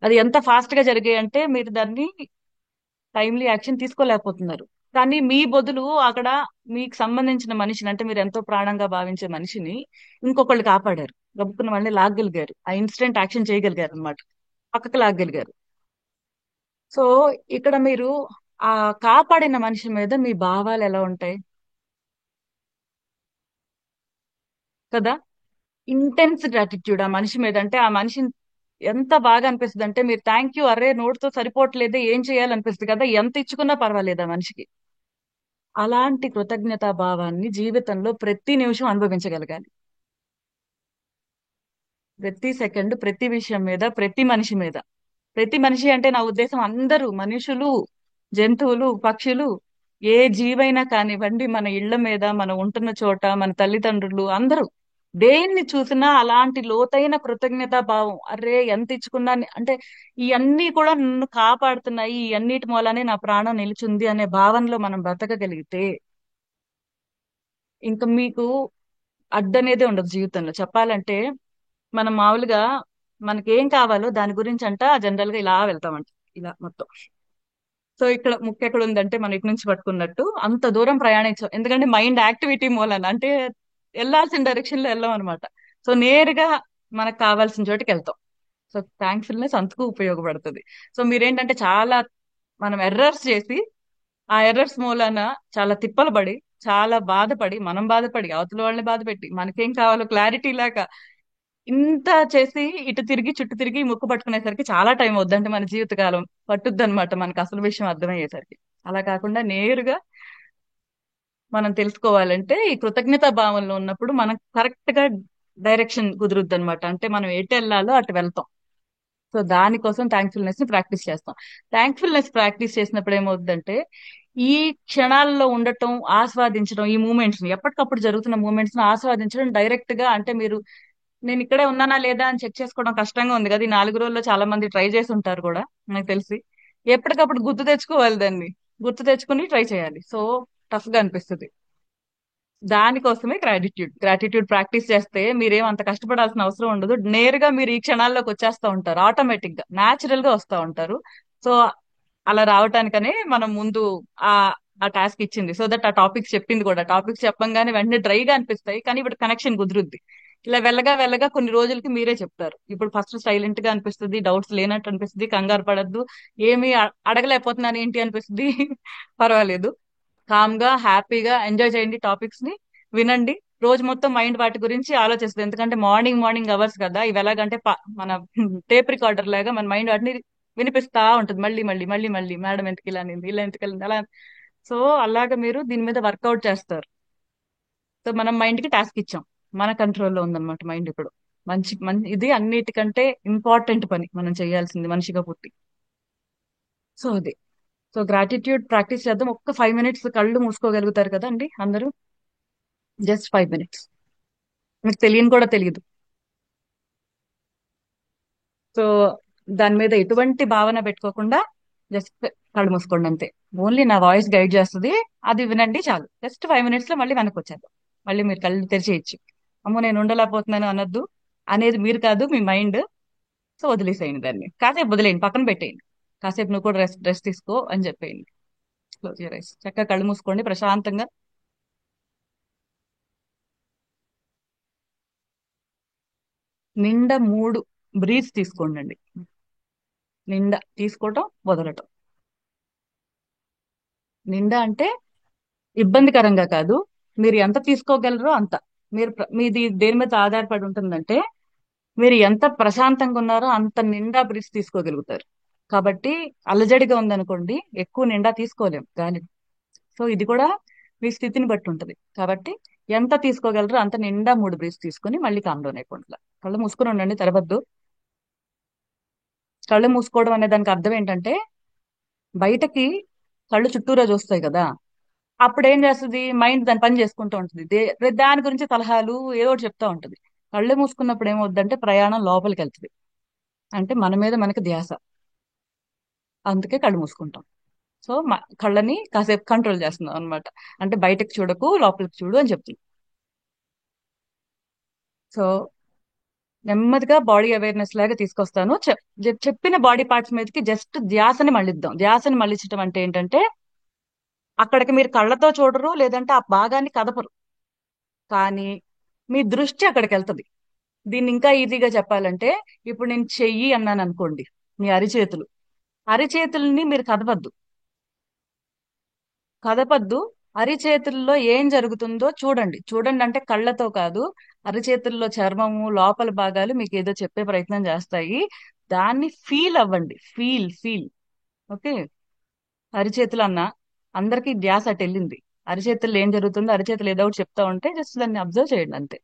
అది ఎంత ఫాస్ట్ గా జరిగాయి అంటే మీరు దాన్ని టైమ్లీ యాక్షన్ తీసుకోలేకపోతున్నారు. కానీ మీ బదులు అక్కడ మీకు సంబంధించిన మనిషిని, అంటే మీరు ఎంతో ప్రాణంగా భావించే మనిషిని ఇంకొకళ్ళు కాపాడారు. గబుక్కున్న వాళ్ళని లాగగలిగారు, ఆ ఇన్స్టెంట్ యాక్షన్ చేయగలిగారు అనమాట, పక్కకు లాగగలిగారు. సో ఇక్కడ మీరు ఆ కాపాడిన మనిషి మీద మీ భావాలు ఎలా ఉంటాయి కదా? ఇంటెన్స్ గ్రాటిట్యూడ్ ఆ మనిషి మీద. అంటే ఆ మనిషి ఎంత బాగా అనిపిస్తుంది అంటే మీరు థ్యాంక్ యూ అరే నోటితో సరిపోవట్లేదే ఏం చేయాలనిపిస్తుంది కదా, ఎంత ఇచ్చుకున్నా పర్వాలేదు ఆ మనిషికి. అలాంటి కృతజ్ఞతా భావాన్ని జీవితంలో ప్రతి నిమిషం అనుభవించగలగాలి. ప్రతి సెకండ్, ప్రతి విషయం మీద, ప్రతి మనిషి మీద. ప్రతి మనిషి అంటే నా ఉద్దేశం అందరూ, మనుషులు, జంతువులు, పక్షులు, ఏ జీవైనా కానివ్వండి, మన ఇళ్ల మీద, మనం ఉంటున్న చోట, మన తల్లిదండ్రులు అందరూ దేన్ని చూసినా అలాంటి లోతైన కృతజ్ఞతా భావం, అరే ఎంత ఇచ్చుకున్నా అంటే ఇవన్నీ కూడా నన్ను కాపాడుతున్నాయి, ఈ అన్నిటి మూలానే నా ప్రాణం నిలిచింది అనే భావనలో మనం బ్రతకగలిగితే ఇంకా మీకు అడ్డనేదే ఉండదు జీవితంలో. చెప్పాలంటే మనం మామూలుగా మనకేం కావాలో దాని గురించి అంట జనరల్ గా ఇలా వెళ్తామంట, ఇలా మొత్తం. సో ఇక్కడ ముఖ్య ఎక్కడ ఉందంటే మనం ఇటు నుంచి పట్టుకున్నట్టు అంత దూరం ప్రయాణించాం, ఎందుకంటే మైండ్ యాక్టివిటీ మూలన అంటే వెళ్ళాల్సిన డైరెక్షన్ లో వెళ్ళాం అనమాట. సో నేరుగా మనకు కావాల్సిన చోటికి వెళ్తాం. సో థ్యాంక్ఫుల్నెస్ అంతకు ఉపయోగపడుతుంది. సో మీరేంటంటే చాలా మనం ఎర్రర్స్ చేసి ఆ ఎర్రర్స్ మూలాన చాలా తిప్పలు పడి, చాలా బాధపడి, మనం బాధపడి అవతల వాళ్ళని బాధపెట్టి, మనకేం కావాలో క్లారిటీ లేక ఇంత చేసి ఇటు తిరిగి చుట్టూ తిరిగి ముక్కు పట్టుకునేసరికి చాలా టైం అవుద్దంటే మన జీవితకాలం పట్టుద్ది అనమాట మనకు అసలు విషయం అర్థమయ్యేసరికి. అలా కాకుండా నేరుగా మనం తెలుసుకోవాలంటే ఈ కృతజ్ఞతా భావంలో ఉన్నప్పుడు మనం కరెక్ట్ గా డైరెక్షన్ కుదురుద్ది అనమాట. అంటే మనం ఎటు వెళ్ళాలో అటు వెళ్తాం. సో దానికోసం థ్యాంక్ఫుల్నెస్ ని ప్రాక్టీస్ చేస్తాం. థ్యాంక్ఫుల్నెస్ ప్రాక్టీస్ చేసినప్పుడు ఏమవుతుందంటే ఈ క్షణాల్లో ఉండటం, ఆస్వాదించడం, ఈ మూమెంట్స్ ని ఎప్పటికప్పుడు జరుగుతున్న మూమెంట్స్ ని ఆస్వాదించడం డైరెక్ట్ గా. అంటే మీరు నేను ఇక్కడే ఉన్నానా లేదా అని చెక్ చేసుకోవడం కష్టంగా ఉంది కదా, ఈ 4 రోజుల్లో చాలా మంది ట్రై చేసి ఉంటారు కూడా నాకు తెలిసి. ఎప్పటికప్పుడు గుర్తు తెచ్చుకోవాలి దాన్ని, గుర్తు తెచ్చుకుని ట్రై చేయాలి. సో టఫ్ గా అనిపిస్తుంది. దానికోసమే గ్రాటిట్యూడ్ ప్రాక్టీస్ చేస్తే మీరేం అంత కష్టపడాల్సిన అవసరం ఉండదు. నేరుగా మీరు ఈ క్షణాల్లోకి వచ్చేస్తా ఉంటారు, ఆటోమేటిక్ గా న్యాచురల్ గా వస్తా ఉంటారు. సో అలా రావటానికనే మనం ముందు ఆ ఆ టాస్క్ ఇచ్చింది. సో దట్ ఆ టాపిక్స్ చెప్పింది కూడా, టాపిక్స్ చెప్పంగానే వెంటనే డ్రైగా అనిపిస్తాయి కానీ ఇప్పుడు కనెక్షన్ కుదురుద్ది. ఇలా వెళ్ళగా వెళ్ళగా కొన్ని రోజులకి మీరే చెప్తారు. ఇప్పుడు ఫస్ట్ సైలెంట్ గా అనిపిస్తుంది, డౌట్స్ లేనట్టు అనిపిస్తుంది, కంగారు పడద్దు, ఏమి అడగలేకపోతున్నాను ఏంటి అనిపిస్తుంది. పర్వాలేదు, కామ్ గా హ్యాపీగా ఎంజాయ్ చేయండి, టాపిక్స్ ని వినండి. రోజు మొత్తం మైండ్ వాటి గురించి ఆలోచిస్తుంది, ఎందుకంటే మార్నింగ్ మార్నింగ్ అవర్స్ కదా ఇవి. ఎలాగంటే మన టేప్ రికార్డర్ లాగా మన మైండ్ వాటిని వినిపిస్తా ఉంటుంది మళ్ళీ మళ్ళీ మళ్ళీ మళ్ళీ, మేడం ఎందుకు ఇలా అనింది, ఇలా ఎందుకు వెళ్ళింది అలా. సో అలాగా మీరు దీని మీద వర్కౌట్ చేస్తారు. సో మనం మైండ్ కి టాస్క్ ఇచ్చాం, మన కంట్రోల్లో ఉందన్నమాట మైండ్ ఇప్పుడు. మంచి మంచి ఇది అన్నిటికంటే ఇంపార్టెంట్ పని మనం చేయాల్సింది మనిషిగా పుట్టి. సో అది. సో గ్రాటిట్యూడ్ ప్రాక్టీస్ చేద్దాం. ఒక్క 5 minutes కళ్ళు మూసుకోగలుగుతారు కదా అండి అందరూ? జస్ట్ 5 minutes, మీకు తెలియని కూడా తెలియదు. సో దాని మీద ఎటువంటి భావన పెట్టుకోకుండా జస్ట్ కళ్ళు మూసుకోండి అంతే. ఓన్లీ నా వాయిస్ గైడ్ చేస్తుంది, అది వినండి చాలు. జస్ట్ 5 minutes లో మళ్ళీ వెనక్కి వచ్చేద్దాం. మళ్ళీ మీరు కళ్ళు తెరిచేయచ్చు. అమ్మో నేను ఉండలేకపోతున్నాను అనొద్దు, అనేది మీరు కాదు మీ మైండ్. సో వదిలేసేయండి దాన్ని, కాసేపు వదిలేయండి, పక్కన పెట్టేయండి. కాసేపు నువ్వు కూడా రెస్ట్ రెస్ట్ తీసుకో అని చెప్పేయండి. క్లోజ్ యూర్ ఐస్, చక్కగా కళ్ళు మూసుకోండి ప్రశాంతంగా. నిండా 3 బ్రీత్స్ తీసుకోండి. నిండా తీసుకోవటం, వదలటం. నిండా అంటే ఇబ్బందికరంగా కాదు, మీరు ఎంత తీసుకోగలరో అంత. మీది దేని మీద ఆధారపడి ఉంటుందంటే మీరు ఎంత ప్రశాంతంగా ఉన్నారో అంత నిండా బ్రీత్స్ తీసుకోగలుగుతారు. కాబట్టి అలజడిగా ఉందనుకోండి ఎక్కువ నిండా తీసుకోలేం గాలి. సో ఇది కూడా మీ స్థితిని బట్టి ఉంటది. కాబట్టి ఎంత తీసుకోగలరో అంత నిండా 3 బ్రీత్స్ తీసుకొని మళ్ళీ కామ్ డౌన్ అయిపోండి. కళ్ళు మూసుకొని ఉండండి, తెరవద్దు. కళ్ళు మూసుకోవడం అనే దానికి అర్థం ఏంటంటే బయటకి కళ్ళు చుట్టూరా చూస్తాయి కదా, అప్పుడు ఏం చేస్తుంది మైండ్ దాని పని చేసుకుంటూ ఉంటుంది, దాని గురించి సలహాలు ఏదో ఒకటి చెప్తా ఉంటుంది. కళ్ళు మూసుకున్నప్పుడు ఏమవుద్దంటే ప్రయాణం లోపలికి వెళ్తుంది, అంటే మన మీద మనకి ధ్యాస. అందుకే కళ్ళు మూసుకుంటాం. సో కళ్ళని కాసేపు కంట్రోల్ చేస్తున్నాం అనమాట. అంటే బయటకు చూడకు, లోపలికి చూడు అని చెప్తుంది. సో నెమ్మదిగా బాడీ అవేర్నెస్ లాగా తీసుకొస్తాను. చెప్పిన బాడీ పార్ట్స్ మీదకి జస్ట్ ధ్యాసని మళ్ళిద్దాం. ధ్యాసని మళ్ళించడం అంటే ఏంటంటే అక్కడికి మీరు కళ్ళతో చూడరు, లేదంటే ఆ భాగాన్ని కదపరు, కానీ మీ దృష్టి అక్కడికి వెళ్తది. దీన్ని ఇంకా ఈజీగా చెప్పాలంటే ఇప్పుడు నేను చెయ్యి అన్నాను అనుకోండి, మీ అరిచేతులు, అరిచేతుల్ని మీరు కదపద్దు, కదపద్దు. అరిచేతుల్లో ఏం జరుగుతుందో చూడండి. చూడండి అంటే కళ్ళతో కాదు, అరిచేతుల్లో చర్మము లోపల భాగాలు మీకు ఏదో చెప్పే ప్రయత్నం చేస్తాయి. దాన్ని ఫీల్ అవ్వండి, ఫీల్ ఫీల్. ఓకే, అరిచేతులు అన్న అందరికీ ధ్యాస అటు వెళ్ళింది. అరిచేతుల్లో ఏం జరుగుతుందో, అరిచేతులు ఏదో ఒకటి చెప్తా ఉంటే జస్ట్ దాన్ని అబ్జర్వ్ చేయండి అంతే.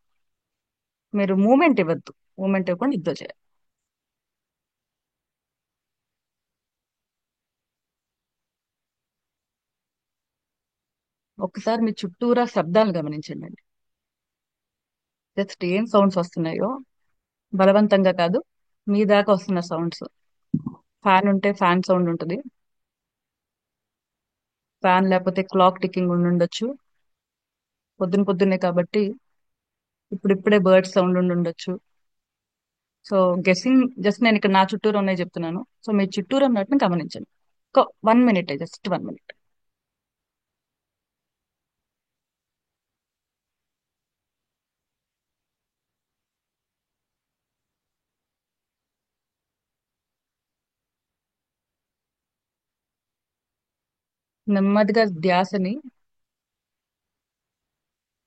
మీరు మూమెంట్ ఇవ్వద్దు, మూమెంట్ ఇవ్వకుండా అబ్జర్వ్ చేయాలి. ఒకసారి మీ చుట్టూరా శబ్దాలు గమనించండి. జస్ట్ ఏం సౌండ్స్ వస్తున్నాయో బలవంతంగా కాదు, మీ దాకా వస్తున్న సౌండ్స్. ఫ్యాన్ ఉంటే ఫ్యాన్ సౌండ్ ఉంటుంది, ఫ్యాన్ లేకపోతే క్లాక్ టికింగ్ ఉండుండొచ్చు, పొద్దున పొద్దున్నే కాబట్టి ఇప్పుడిప్పుడే బర్డ్ సౌండ్ ఉండుండొచ్చు. సో గెస్సింగ్ జస్ట్ నేను ఇక్కడ నా చుట్టూరు ఉన్నాయి చెప్తున్నాను. సో మీ చుట్టూరు ఉన్నట్టుని గమనించండి. ఒక 1 మినిట్, జస్ట్ 1 మినిట్. నెమ్మదిగా ధ్యాసని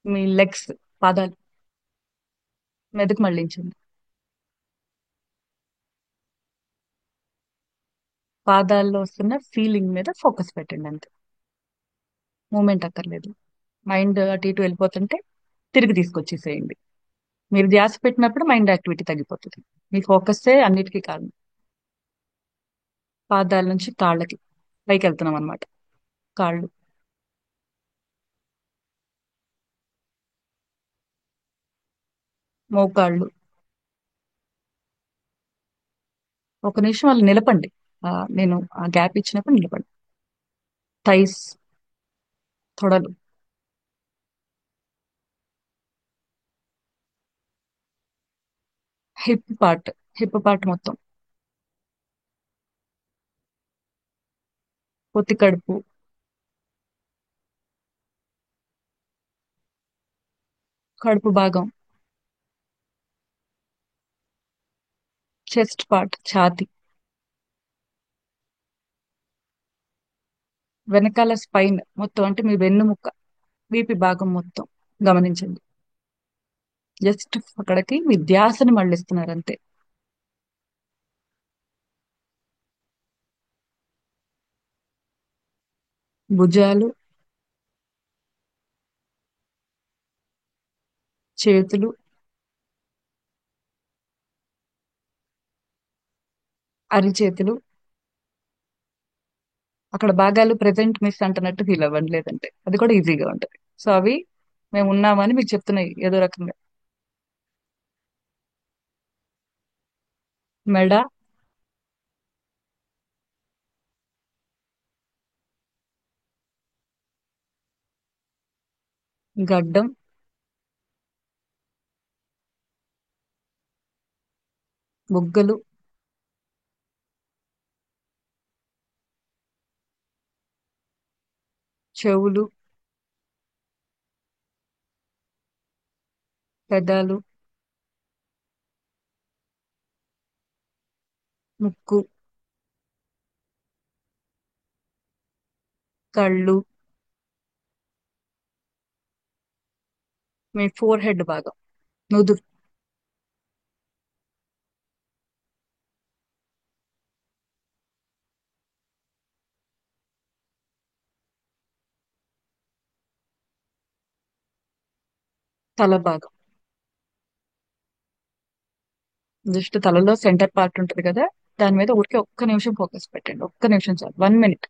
మీ లెగ్స్, పాదాలు మీదకి మళ్ళించండి. పాదాల్లో వస్తున్న ఫీలింగ్ మీద ఫోకస్ పెట్టండి అంతే. మూమెంట్ అక్కర్లేదు. మైండ్ అటు ఇటు వెళ్ళిపోతుంటే తిరిగి తీసుకొచ్చేసేయండి. మీరు ధ్యాస పెట్టినప్పుడు మైండ్ యాక్టివిటీ తగ్గిపోతుంది. మీ ఫోకస్సే అన్నిటికీ కారణం. పాదాల నుంచి కాళ్ళకి పైకి వెళ్తున్నాం అనమాట. కాళ్ళు, మోకాళ్ళు. ఒక నిమిషం వాళ్ళు నిలపండి. నేను ఆ గ్యాప్ ఇచ్చినప్పుడు నిలబడి. థైస్, తొడలు, హిప్ పార్ట్, హిప్ పార్ట్ మొత్తం, పొత్తి కడుపు, కడుపు భాగం, చెస్ట్ పార్ట్, ఛాతి, వెనకాల స్పైన్ మొత్తం అంటే మీ వెన్నుముక్క, వీపి భాగం మొత్తం గమనించండి. జస్ట్ అక్కడికి మీ ధ్యాసని మళ్ళిస్తున్నారు అంతే. భుజాలు, చేతులు, అరిచేతులు. అక్కడ భాగాలు ప్రెసెంట్ మిస్ అంటున్నట్టు ఫీల్ అవ్వండి, లేదంటే అది కూడా ఈజీగా ఉంటుంది. సో అవి మేము ఉన్నామని మీకు చెప్తున్నాయి ఏదో రకంగా. మెడ, గడ్డం, బుగ్గలు, చెవులు, పెదాలు, ముక్కు, కళ్ళు, మీ ఫోర్ హెడ్ భాగం, నుదురు, తల భాగం. జస్ట్ తలలో సెంటర్ పార్ట్ ఉంటుంది కదా, దాని మీద ఊరికే ఒక్క నిమిషం ఫోకస్ పెట్టండి. ఒక్క నిమిషం చాలు, 1 మినిట్.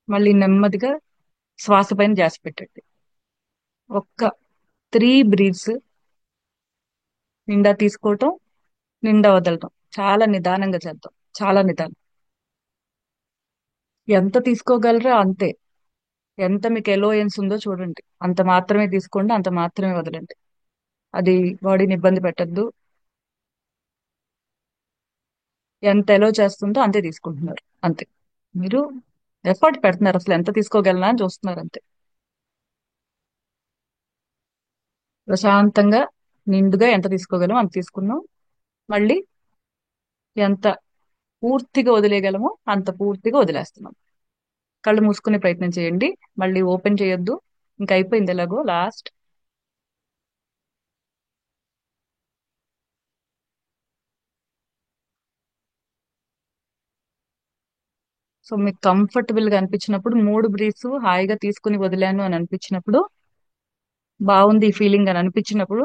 మళ్ళీ నెమ్మదిగా శ్వాస పైన ధ్యాస పెట్టండి. ఒక్క 3 బ్రీత్స్ నిండా తీసుకోవటం, నిండా వదలటం. చాలా నిదానంగా చేద్దాం, చాలా నిదానం. ఎంత తీసుకోగలరో అంతే. ఎంత మీకు ఎలోయన్స్ ఉందో చూడండి, అంత మాత్రమే తీసుకోండి, అంత మాత్రమే వదలండి. అది బాడీని ఇబ్బంది పెట్టద్దు. ఎంత ఎలో చేస్తుందో అంతే తీసుకుంటున్నారు, అంతే. మీరు ఎఫర్ట్ పెడుతున్నారు, అసలు ఎంత తీసుకోగలనా అని చూస్తున్నారు అంతే. ప్రశాంతంగా నిండుగా ఎంత తీసుకోగలమో అంత తీసుకున్నాం. మళ్ళీ ఎంత పూర్తిగా వదిలేయగలమో అంత పూర్తిగా వదిలేస్తున్నాం. కళ్ళు మూసుకునే ప్రయత్నం చేయండి, మళ్ళీ ఓపెన్ చేయొద్దు. ఇంకా అయిపోయింది ఎలాగో లాస్ట్. సో మీకు కంఫర్టబుల్ గా అనిపించినప్పుడు 3 బ్రీత్స్ హాయిగా తీసుకుని వదిలాను అని అనిపించినప్పుడు, బాగుంది ఈ ఫీలింగ్ అని అనిపించినప్పుడు,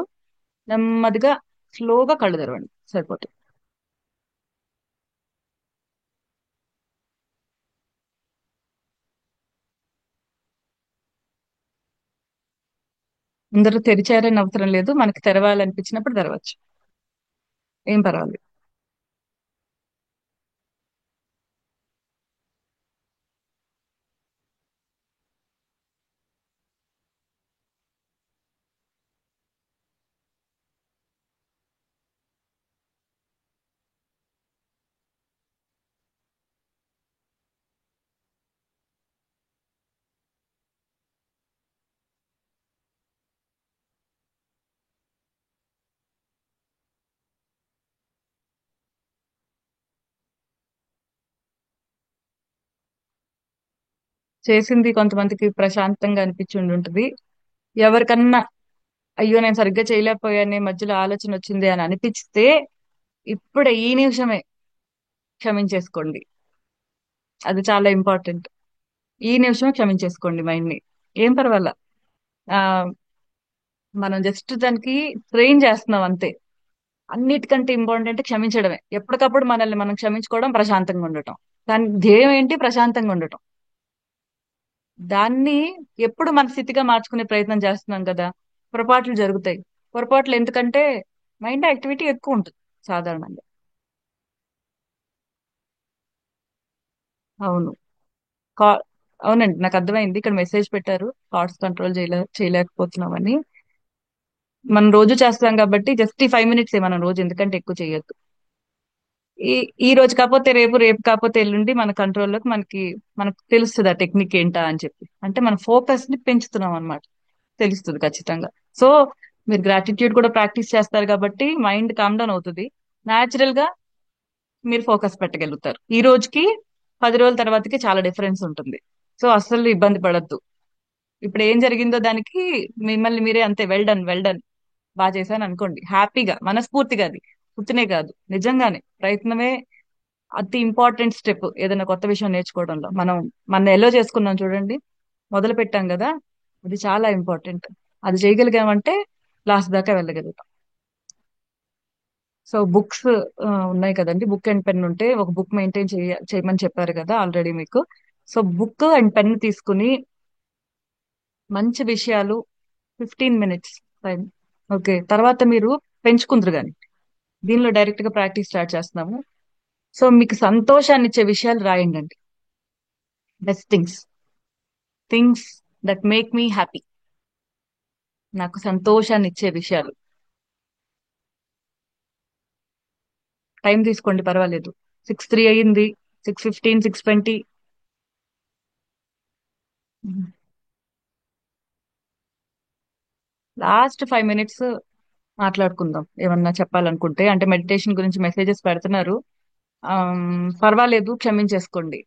నెమ్మదిగా స్లోగా కళ్ళు తెరవండి, సరిపోతుంది. అందరూ తెరిచారని అవసరం లేదు, మనకి తెరవాలనిపించినప్పుడు తెరవచ్చు, ఏం పర్వాలేదు. చేసింది కొంతమందికి ప్రశాంతంగా అనిపించి ఉంటుంది. ఎవరికన్నా అయ్యో నేను సరిగ్గా చేయలేకపోయానే, మధ్యలో ఆలోచన వచ్చింది అని అనిపిస్తే ఇప్పుడే ఈ నిమిషమే క్షమించేసుకోండి. అది చాలా ఇంపార్టెంట్. ఈ నిమిషమే క్షమించేసుకోండి మైండ్ ని, ఏం పర్వాలా. ఆ మనం జస్ట్ దానికి ట్రైన్ చేస్తున్నాం అంతే. అన్నిటికంటే ఇంపార్టెంట్ క్షమించడమే. ఎప్పటికప్పుడు మనల్ని మనం క్షమించుకోవడం, ప్రశాంతంగా ఉండటం. దాని ధ్యేయం ఏంటి? ప్రశాంతంగా ఉండటం. దాన్ని ఎప్పుడు మన స్థితిగా మార్చుకునే ప్రయత్నం చేస్తున్నాం కదా. పొరపాట్లు జరుగుతాయి. పొరపాట్లు ఎందుకంటే మైండ్ యాక్టివిటీ ఎక్కువ ఉంటుంది సాధారణంగా. అవును. కా అవునండి, నాకు అర్థమైంది. ఇక్కడ మెసేజ్ పెట్టారు, థాట్స్ కంట్రోల్ చేయలేకపోతున్నామని. మనం రోజు చేస్తాం కాబట్టి జస్ట్ ఈ 5 మినిట్స్ మనం రోజు, ఎందుకంటే ఎక్కువ చేయొద్దు. ఈ ఈ రోజు కాకపోతే రేపు, రేపు కాకపోతే ఎల్లుండి మన కంట్రోల్లోకి మనకు తెలుస్తుంది ఆ టెక్నిక్ ఏంటా అని చెప్పి. అంటే మన ఫోకస్ ని పెంచుతున్నాం అన్నమాట. తెలుస్తుంది ఖచ్చితంగా. సో మీరు గ్రాటిట్యూడ్ కూడా ప్రాక్టీస్ చేస్తారు కాబట్టి మైండ్ కామ్ డౌన్ అవుతుంది. న్యాచురల్ గా మీరు ఫోకస్ పెట్టగలుగుతారు. ఈ రోజుకి 10 రోజుల తర్వాతకి చాలా డిఫరెన్స్ ఉంటుంది. సో అస్సలు ఇబ్బంది పడద్దు. ఇప్పుడు ఏం జరిగిందో దానికి మిమ్మల్ని మీరే అంతే, వెల్ డన్, వెల్ డన్, బాగా చేశాను అనుకోండి హ్యాపీగా, మనస్ఫూర్తిగా. అది గుర్తునే కాదు, నిజంగానే ప్రయత్నమే అతి ఇంపార్టెంట్ స్టెప్ ఏదైనా కొత్త విషయం నేర్చుకోవడంలో. మన ఎల్లో చేసుకున్నాం చూడండి, మొదలు పెట్టాం కదా, అది చాలా ఇంపార్టెంట్. అది చేయగలిగామంటే లాస్ట్ దాకా వెళ్ళగలుగుతాం. సో బుక్స్ ఉన్నాయి కదండి, బుక్ అండ్ పెన్ ఉంటే ఒక బుక్ మెయింటైన్ చేయమని చెప్పారు కదా ఆల్రెడీ మీకు. సో బుక్ అండ్ పెన్ తీసుకుని మంచి విషయాలు 15 మినిట్స్ టైం, ఓకే, తర్వాత మీరు పెంచుకుందరు కానీ దీనిలో డైరెక్ట్ గా ప్రాక్టీస్ స్టార్ట్ చేస్తున్నాము. సో మీకు సంతోషాన్ని ఇచ్చే విషయాలు రాయండి. Best things that make me happy, నాకు సంతోషాన్ని ఇచ్చే విషయాలు. టైం తీసుకోండి, పర్వాలేదు. 6:03 అయ్యింది, 6:15, 6:20. లాస్ట్ 5 మినిట్స్ మాట్లాడుకుందాం, ఏమన్నా చెప్పాలనుకుంటే. అంటే మెడిటేషన్ గురించి మెసేజెస్ పెడుతున్నారు. పర్వాలేదు, క్షమించేసుకోండి.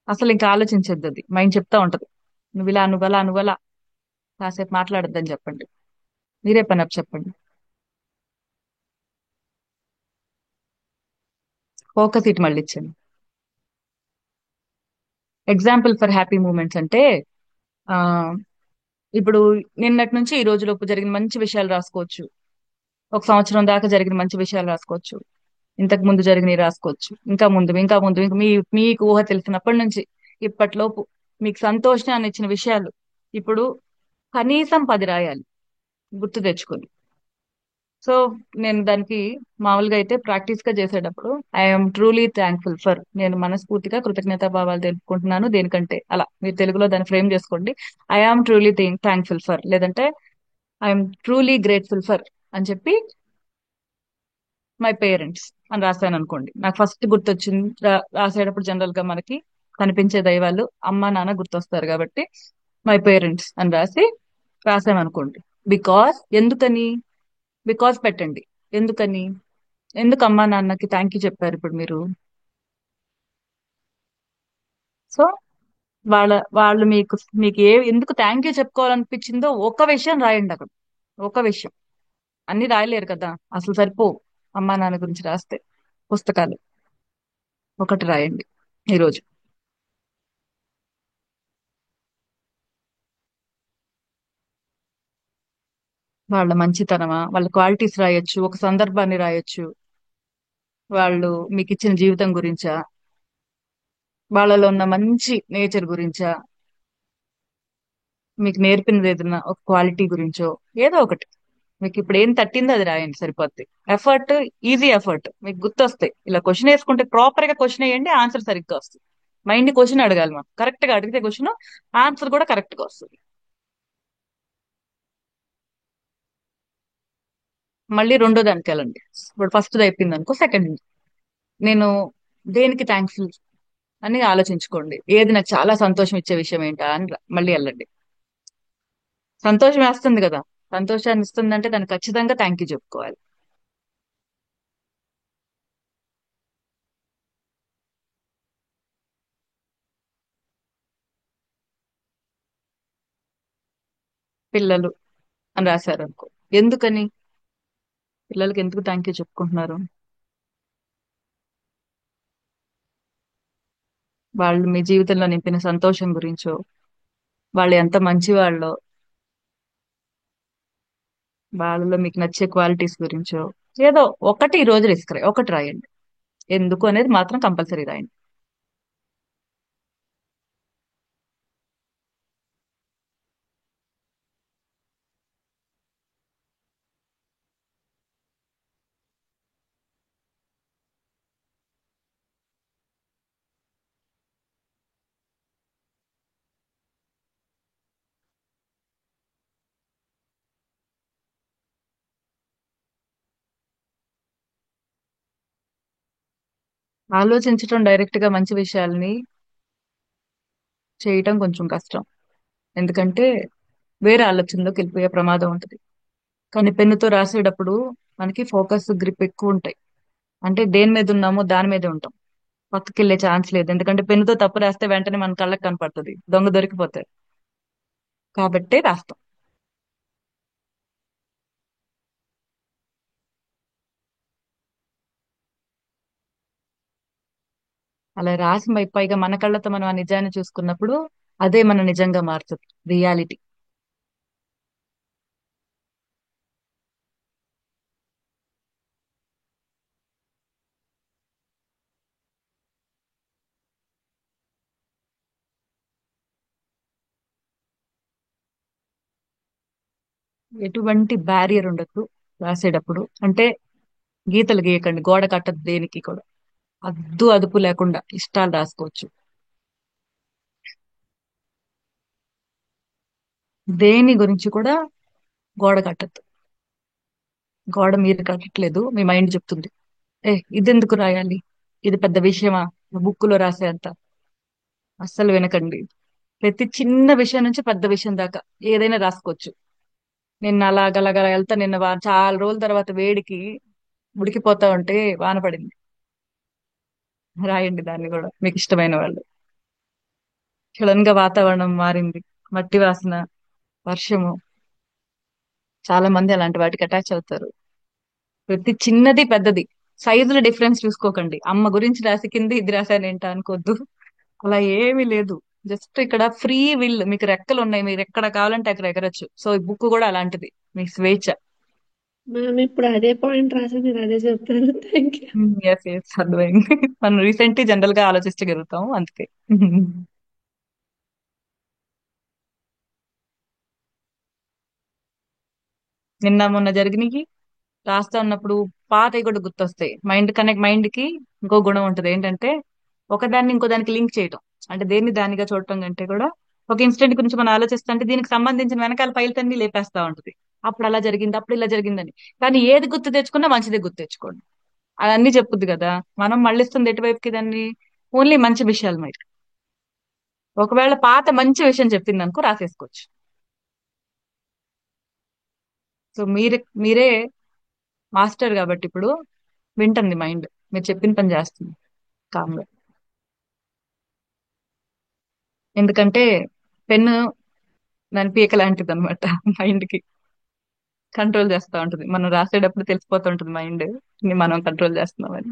అసలు ఇంకా ఆలోచించద్దు, అది మైండ్ చెప్తా ఉంటది, నువ్వు ఇలా, నువ్వు అలా, నువ్వు అలా, కాసేపు మాట్లాడొద్దని చెప్పండి. మీరే పని అప్ చెప్పండి. ఫోకస్ ఇటు మళ్ళీ ఇచ్చండి. ఎగ్జాంపుల్ ఫర్ హ్యాపీ మూమెంట్స్ అంటే ఆ ఇప్పుడు నిన్నటి నుంచి ఈ రోజు లోపు జరిగిన మంచి విషయాలు రాసుకోవచ్చు. ఒక సంవత్సరం దాకా జరిగిన మంచి విషయాలు రాసుకోవచ్చు. ఇంతకు ముందు జరిగినవి రాసుకోవచ్చు. ఇంకా ముందు, ఇంకా ముందు, ఇంకా మీకు ఊహ తెలిసినప్పటి నుంచి ఇప్పటిలోపు మీకు సంతోషాన్ని ఇచ్చిన విషయాలు ఇప్పుడు కనీసం 10 రాయాలి, గుర్తు తెచ్చుకొని. సో నేను దానికి మామూలుగా అయితే ప్రాక్టీస్ గా చేసేటప్పుడు ఐఎమ్ ట్రూలీ థ్యాంక్ఫుల్ ఫర్, నేను మనస్ఫూర్తిగా కృతజ్ఞతా భావాలు తెలుపుకుంటున్నాను దేనికంటే, అలా మీరు తెలుగులో దాన్ని ఫ్రేమ్ చేసుకోండి. ఐఆమ్ ట్రూలీ థ్యాంక్ఫుల్ ఫర్, లేదంటే ఐఎమ్ ట్రూలీ గ్రేట్ఫుల్ ఫర్ అని చెప్పి మై పేరెంట్స్ అని రాశాను అనుకోండి. నాకు ఫస్ట్ గుర్తొచ్చింది రాసేటప్పుడు జనరల్ గా మనకి కనిపించే దైవాలు అమ్మ నాన్న గుర్తొస్తారు కాబట్టి మై పేరెంట్స్ అని రాసామనుకోండి. ఎందుకని, బికాస్ పెట్టండి. ఎందుకని, ఎందుకు అమ్మా నాన్నకి థ్యాంక్ యూ చెప్పారు ఇప్పుడు మీరు? సో వాళ్ళు మీకు ఎందుకు థ్యాంక్ యూ చెప్పుకోవాలనిపించిందో ఒక విషయం రాయండి అక్కడ. ఒక విషయం, అన్ని రాయలేరు కదా, అసలు సరిపోవు. అమ్మా నాన్న గురించి రాస్తే పుస్తకాలు ఒకటి రాయండి ఈరోజు. వాళ్ళ మంచితనమా, వాళ్ళ క్వాలిటీస్ రాయొచ్చు, ఒక సందర్భాన్ని రాయొచ్చు, వాళ్ళు మీకు ఇచ్చిన జీవితం గురించా, వాళ్ళలో ఉన్న మంచి నేచర్ గురించా, మీకు నేర్పినది ఏదైనా ఒక క్వాలిటీ గురించో, ఏదో ఒకటి. మీకు ఇప్పుడు ఏం తట్టిందో అది రాయండి సరిపోద్ది. ఎఫర్ట్, ఈజీ ఎఫర్ట్, మీకు గుర్తొస్తాయి. ఇలా క్వశ్చన్ వేసుకుంటే ప్రాపర్ గా క్వశ్చన్ వేయండి, ఆన్సర్ సరిగ్గా వస్తుంది. మైండ్ క్వశ్చన్ అడగాలి మనం, కరెక్ట్ గా అడిగితే క్వశ్చన్ ఆన్సర్ కూడా కరెక్ట్ గా వస్తుంది. మళ్ళీ రెండో దానికి వెళ్ళండి. ఇప్పుడు ఫస్ట్ అయిపోయింది అనుకో, సెకండ్ నేను దేనికి థ్యాంక్ఫుల్ అని ఆలోచించుకోండి. ఏది నాకు చాలా సంతోషం ఇచ్చే విషయం ఏంటా అని మళ్ళీ వెళ్ళండి. సంతోషం వేస్తుంది కదా, సంతోషాన్ని ఇస్తుందంటే దానికి ఖచ్చితంగా థ్యాంక్ యూ చెప్పుకోవాలి. పిల్లలు అని రాశారు అనుకో, ఎందుకని పిల్లలకి ఎందుకు థ్యాంక్ యూ చెప్పుకుంటున్నారు? వాళ్ళు మీ జీవితంలో నింపిన సంతోషం గురించో, వాళ్ళు ఎంత మంచి వాళ్ళో, వాళ్ళలో మీకు నచ్చే క్వాలిటీస్ గురించో, ఏదో ఒకటి ఈ రోజు ఒకటి రాయండి. ఎందుకు అనేది మాత్రం కంపల్సరీ రాయండి. ఆలోచించడం డైరెక్ట్ గా మంచి విషయాల్ని చేయటం కొంచెం కష్టం. ఎందుకంటే వేరే ఆలోచనలోకి వెళ్ళిపోయే ప్రమాదం ఉంటుంది. కానీ పెన్నుతో రాసేటప్పుడు మనకి ఫోకస్, గ్రిప్ ఎక్కువ ఉంటాయి. అంటే దేని మీద ఉన్నామో దాని మీదే ఉంటాం, పక్కకి వెళ్ళే ఛాన్స్ లేదు. ఎందుకంటే పెన్నుతో తప్పు రాస్తే వెంటనే మన కళ్ళకి కనపడుతుంది, దొంగ దొరికిపోతారు. కాబట్టే రాస్తాం. అలా రాసి పైగా మన కళ్ళతో మనం ఆ నిజాన్ని చూసుకున్నప్పుడు అదే మన నిజంగా మారుతుంది, రియాలిటీ. ఎటువంటి బ్యారియర్ ఉండదు రాసేటప్పుడు. అంటే గీతలు గీయకండి, గోడ కట్టదు దేనికి కూడా. అద్దు అదుపు లేకుండా ఇష్టాలు రాసుకోవచ్చు. దేని గురించి కూడా గోడ కట్టద్దు. గోడ మీరు కట్టట్లేదు, మీ మైండ్ చెప్తుంది, ఏ ఇదెందుకు రాయాలి, ఇది పెద్ద విషయమా బుక్ లో రాసేంత. అస్సలు వినకండి. ప్రతి చిన్న విషయం నుంచి పెద్ద విషయం దాకా ఏదైనా రాసుకోవచ్చు. నిన్న అలాగలగా వెళ్తా, నిన్న చాలా రోజుల తర్వాత వేడికి ఉడికిపోతా ఉంటే వాన పడింది, రాయండి దాన్ని కూడా. మీకు ఇష్టమైన వాళ్ళు, సడన్ గా వాతావరణం మారింది, మట్టి వాసన, వర్షము, చాలా మంది అలాంటి వాటికి అటాచ్ అవుతారు. ప్రతి చిన్నది పెద్దది సైజుల డిఫరెన్స్ చూసుకోకండి. అమ్మ గురించి రాసి కింద ఇది రాశానేంటా అనుకోద్దు, అలా ఏమీ లేదు. జస్ట్ ఇక్కడ ఫ్రీ విల్, మీకు రెక్కలు ఉన్నాయి, మీరు ఎక్కడ కావాలంటే అక్కడ ఎగరొచ్చు. సో ఈ బుక్ కూడా అలాంటిది, మీ స్వేచ్ఛ. మ్యామ్ ఇప్పుడు అదే పాయింట్ రాసి మీరు అదే చెప్తారు. Thank you. ఎస్ ఎస్, అర్థమైంది. మనం రీసెంట్లీ జనరల్ గా ఆలోచించగలుగుతాం అందుకే. నిన్న మొన్న జరిగినవి రాస్తా ఉన్నప్పుడు పాతవి కూడా గుర్తొస్తాయి. మైండ్ కి ఇంకో గుణం ఉంటది ఏంటంటే, ఒకదాన్ని ఇంకో దానికి లింక్ చేయటం. అంటే దేన్ని దానిగా చూడటం కంటే కూడా, ఒక ఇన్సిడెంట్ గురించి మనం ఆలోచిస్తుంటే దీనికి సంబంధించిన వెనకాల ఫైల్స్ అన్ని లేపేస్తా ఉంటది. అప్పుడు అలా జరిగింది, అప్పుడు ఇలా జరిగిందని. కానీ ఏది గుర్తు తెచ్చుకున్నా మంచిదే గుర్తు తెచ్చుకోండి. అదన్నీ చెప్పుద్ది కదా. మనం మళ్ళిస్తుంది ఎటువైపుకి దాన్ని, ఓన్లీ మంచి విషయాలు మరి. ఒకవేళ పాత మంచి విషయం చెప్పింది అనుకో, రాసేసుకోవచ్చు. సో మీరే మాస్టర్ కాబట్టి ఇప్పుడు వింటుంది మైండ్, మీరు చెప్పిన పని చేస్తుంది కామ్గా. ఎందుకంటే పెన్ను దాని పీక లాంటిది అనమాట మైండ్ కి. కంట్రోల్ చేస్తూ ఉంటుంది. మనం రాసేటప్పుడు తెలిసిపోతూ ఉంటుంది మైండ్ మనం కంట్రోల్ చేస్తున్నామని.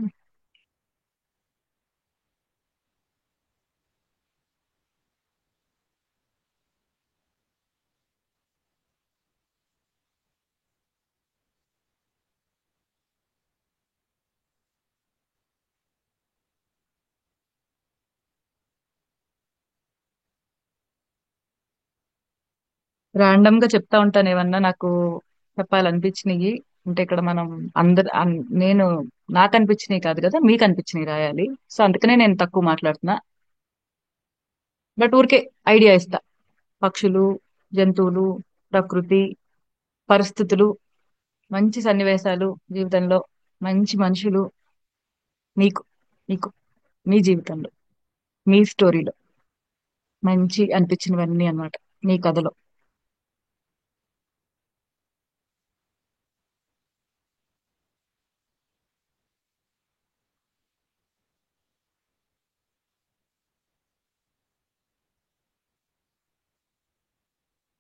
ర్యాండమ్ గా చెప్తా ఉంటాను ఏమన్నా నాకు చెప్పాలనిపించినవి. అంటే ఇక్కడ మనం నేను నాకు అనిపించినవి కాదు కదా, మీకు అనిపించినవి రాయాలి. సో అందుకనే నేను తక్కువ మాట్లాడుతున్నా. బట్ ఊరికే ఐడియా ఇస్తా. పక్షులు, జంతువులు, ప్రకృతి, పరిస్థితులు, మంచి సన్నివేశాలు జీవితంలో, మంచి మనుషులు, మీకు మీకు మీ జీవితంలో, మీ స్టోరీలో మంచి అనిపించినవన్నీ అన్నమాట మీ కథలో.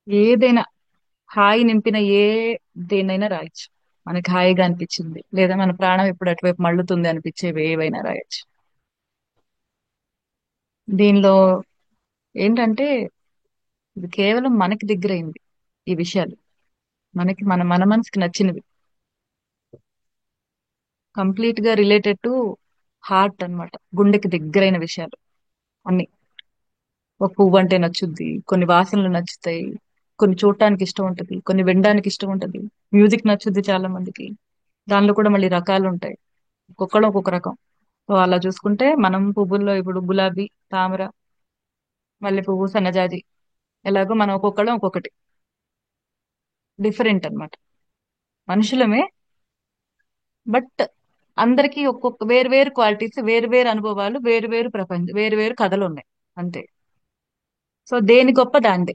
ఏదైనా హాయి నింపిన దేనైనా రాయొచ్చు. మనకి హాయిగా అనిపించింది లేదా మన ప్రాణం ఇప్పుడు అటువైపు మళ్ళుతుంది అనిపించేవి ఏవైనా రాయొచ్చు. దీనిలో ఏంటంటే ఇది కేవలం మనకి దగ్గరైంది. ఈ విషయాలు మనకి మన మనసుకి నచ్చినవి, కంప్లీట్ గా రిలేటెడ్ టు హార్ట్ అన్నమాట. గుండెకి దగ్గరైన విషయాలు అన్ని. ఒక పువ్వు అంటే నచ్చుద్ది, కొన్ని వాసనలు నచ్చుతాయి, కొన్ని చూడటానికి ఇష్టం ఉంటది, కొన్ని వినడానికి ఇష్టం ఉంటది, మ్యూజిక్ నచ్చుద్ది చాలా మందికి. దానిలో కూడా మళ్ళీ రకాలు ఉంటాయి, ఒక్కొక్కళ్ళు ఒక్కొక్క రకం. సో అలా చూసుకుంటే మనం పువ్వుల్లో ఇప్పుడు గులాబీ, తామర, మల్లె పువ్వు, సన్నజాజి, ఎలాగో మనం ఒక్కొక్కళ్ళం ఒక్కొక్కటి డిఫరెంట్ అన్నమాట. మనుషులమే, బట్ అందరికీ ఒక్కొక్క వేరు వేరు క్వాలిటీస్, వేరు వేరు అనుభవాలు, వేరు వేరు ప్రపంచం, వేరు వేరు కథలు ఉన్నాయి అంతే. సో దేని గొప్ప దాందే.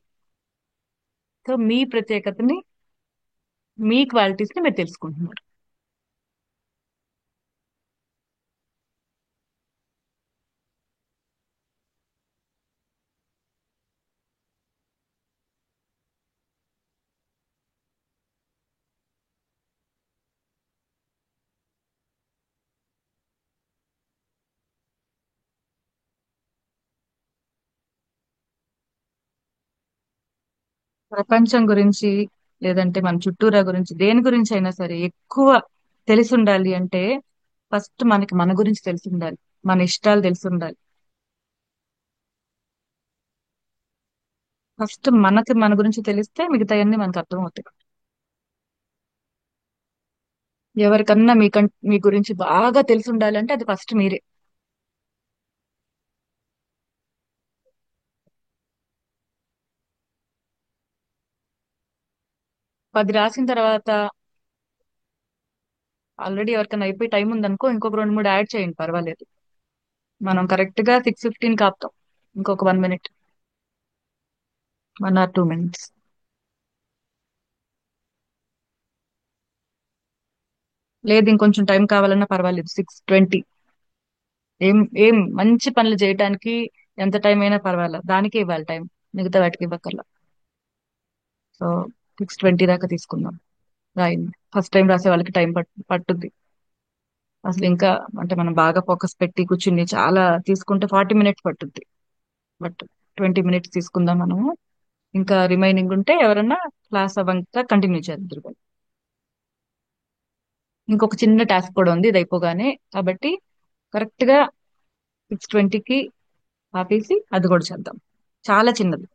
సో మీ ప్రత్యేకతని, మీ క్వాలిటీస్ ని మీరు తెలుసుకుంటున్నారు. ప్రపంచం గురించి లేదంటే మన చుట్టూరా గురించి దేని గురించి అయినా సరే ఎక్కువ తెలిసి ఉండాలి అంటే ఫస్ట్ మనకి మన గురించి తెలిసి ఉండాలి, మన ఇష్టాలు తెలిసి ఉండాలి. ఫస్ట్ మనకి మన గురించి తెలిస్తే మిగతాయన్నీ మనకు అర్థం అవుతాయి. ఎవరికన్నా మీ గురించి బాగా తెలిసి ఉండాలి అంటే అది ఫస్ట్ మీరే. పది రాసిన తర్వాత ఆల్రెడీ ఎవరికైనా అయిపోయి టైం ఉందనుకో ఇంకొక రెండు మూడు యాడ్ చేయండి, పర్వాలేదు. మనం కరెక్ట్ గా 6:15 కాపుతాం. ఇంకొక 1 మినిట్, 1 or 2 minutes. లేదు ఇంకొంచెం టైం కావాలన్నా పర్వాలేదు, 6:20. ఏం ఏం మంచి పనులు చేయటానికి ఎంత టైం అయినా పర్వాలేదు, దానికే ఇవ్వాలి టైం, మిగతా వాటికి ఇవ్వకల్లా. సో 6:20 దాకా తీసుకుందాం. రాయండి. ఫస్ట్ టైం రాసే వాళ్ళకి టైం పట్టుద్ది అసలు. ఇంకా అంటే మనం బాగా ఫోకస్ పెట్టి కూర్చుని చాలా తీసుకుంటే 40 minutes పట్టుద్ది. బట్ 20 minutes తీసుకుందాం మనము. ఇంకా రిమైనింగ్ ఉంటే ఎవరన్నా క్లాస్ అవ్వంతా కంటిన్యూ చేద్దరు. ఇంకొక చిన్న టాస్క్ కూడా ఉంది ఇది అయిపోగానే, కాబట్టి కరెక్ట్ గా 6:20కి ఆపేసి అది కూడా చేద్దాం. చాలా చిన్నది.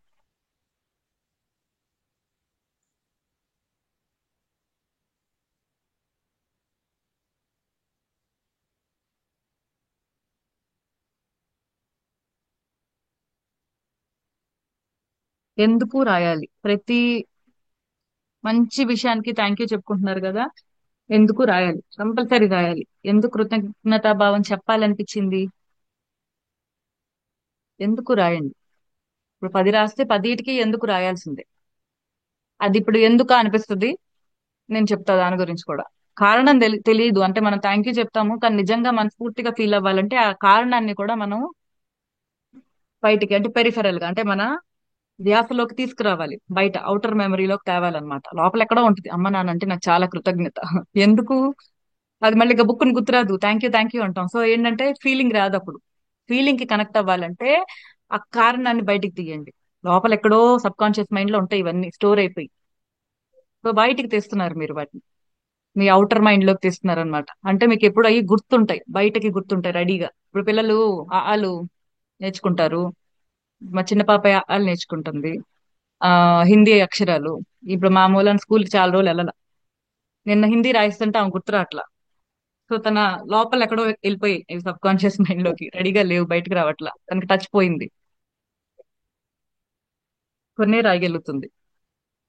ఎందుకు రాయాలి? ప్రతి మంచి విషయానికి థ్యాంక్ యూ చెప్పుకుంటున్నారు కదా, ఎందుకు రాయాలి? కంపల్సరీ రాయాలి. ఎందుకు కృతజ్ఞతాభావం చెప్పాలనిపించింది? ఎందుకు రాయండి. ఇప్పుడు 10 రాస్తే 10టికి ఎందుకు రాయాల్సిందే. అది ఇప్పుడు ఎందుకు అనిపిస్తుంది, నేను చెప్తా దాని గురించి కూడా. కారణం తెలియదు అంటే మనం థ్యాంక్ యూ చెప్తాము, కానీ నిజంగా మనస్ఫూర్తిగా ఫీల్ అవ్వాలంటే ఆ కారణాన్ని కూడా మనం బయటికి అంటే పెరిఫెరల్ గా అంటే మన ధ్యాసలోకి తీసుకురావాలి, బయట అవుటర్ మెమరీలోకి తేవాలన్నమాట. లోపల ఎక్కడో ఉంటుంది అమ్మ నాన్న అంటే నాకు చాలా కృతజ్ఞత. ఎందుకు? అది మళ్ళీ బుక్కుని గుర్తురాదు, థ్యాంక్ యూ అంటాం. సో ఏంటంటే ఫీలింగ్ రాదు అప్పుడు. ఫీలింగ్ కి కనెక్ట్ అవ్వాలంటే ఆ కారణాన్ని బయటికి తీయండి. లోపల ఎక్కడో సబ్ కాన్షియస్ మైండ్ లో ఉంటాయి ఇవన్నీ స్టోర్ అయిపోయి. సో బయటికి తెస్తున్నారు మీరు వాటిని, మీ అవుటర్ మైండ్ లోకి తీస్తున్నారు అనమాట. అంటే మీకు ఎప్పుడు అవి గుర్తుంటాయి, బయటకి గుర్తుంటాయి రెడీగా. ఇప్పుడు పిల్లలు ఆలు నేర్చుకుంటారు. మా చిన్న పాప ఆలు నేర్చుకుంటుంది, ఆ హిందీ అక్షరాలు. ఇప్పుడు మా మూలాన స్కూల్ కి చాలా రోజులు వెళ్ళాల. నిన్న హిందీ రాయిస్తుంటే ఆమె గుర్తురా అట్లా. సో తన లోపల ఎక్కడో వెళ్ళిపోయి సబ్ కాన్షియస్ మైండ్ లోకి రెడీగా లేవు, బయటకు రావట్లా, తనకి టచ్ పోయింది. కొన్నే రాయగలుగుతుంది.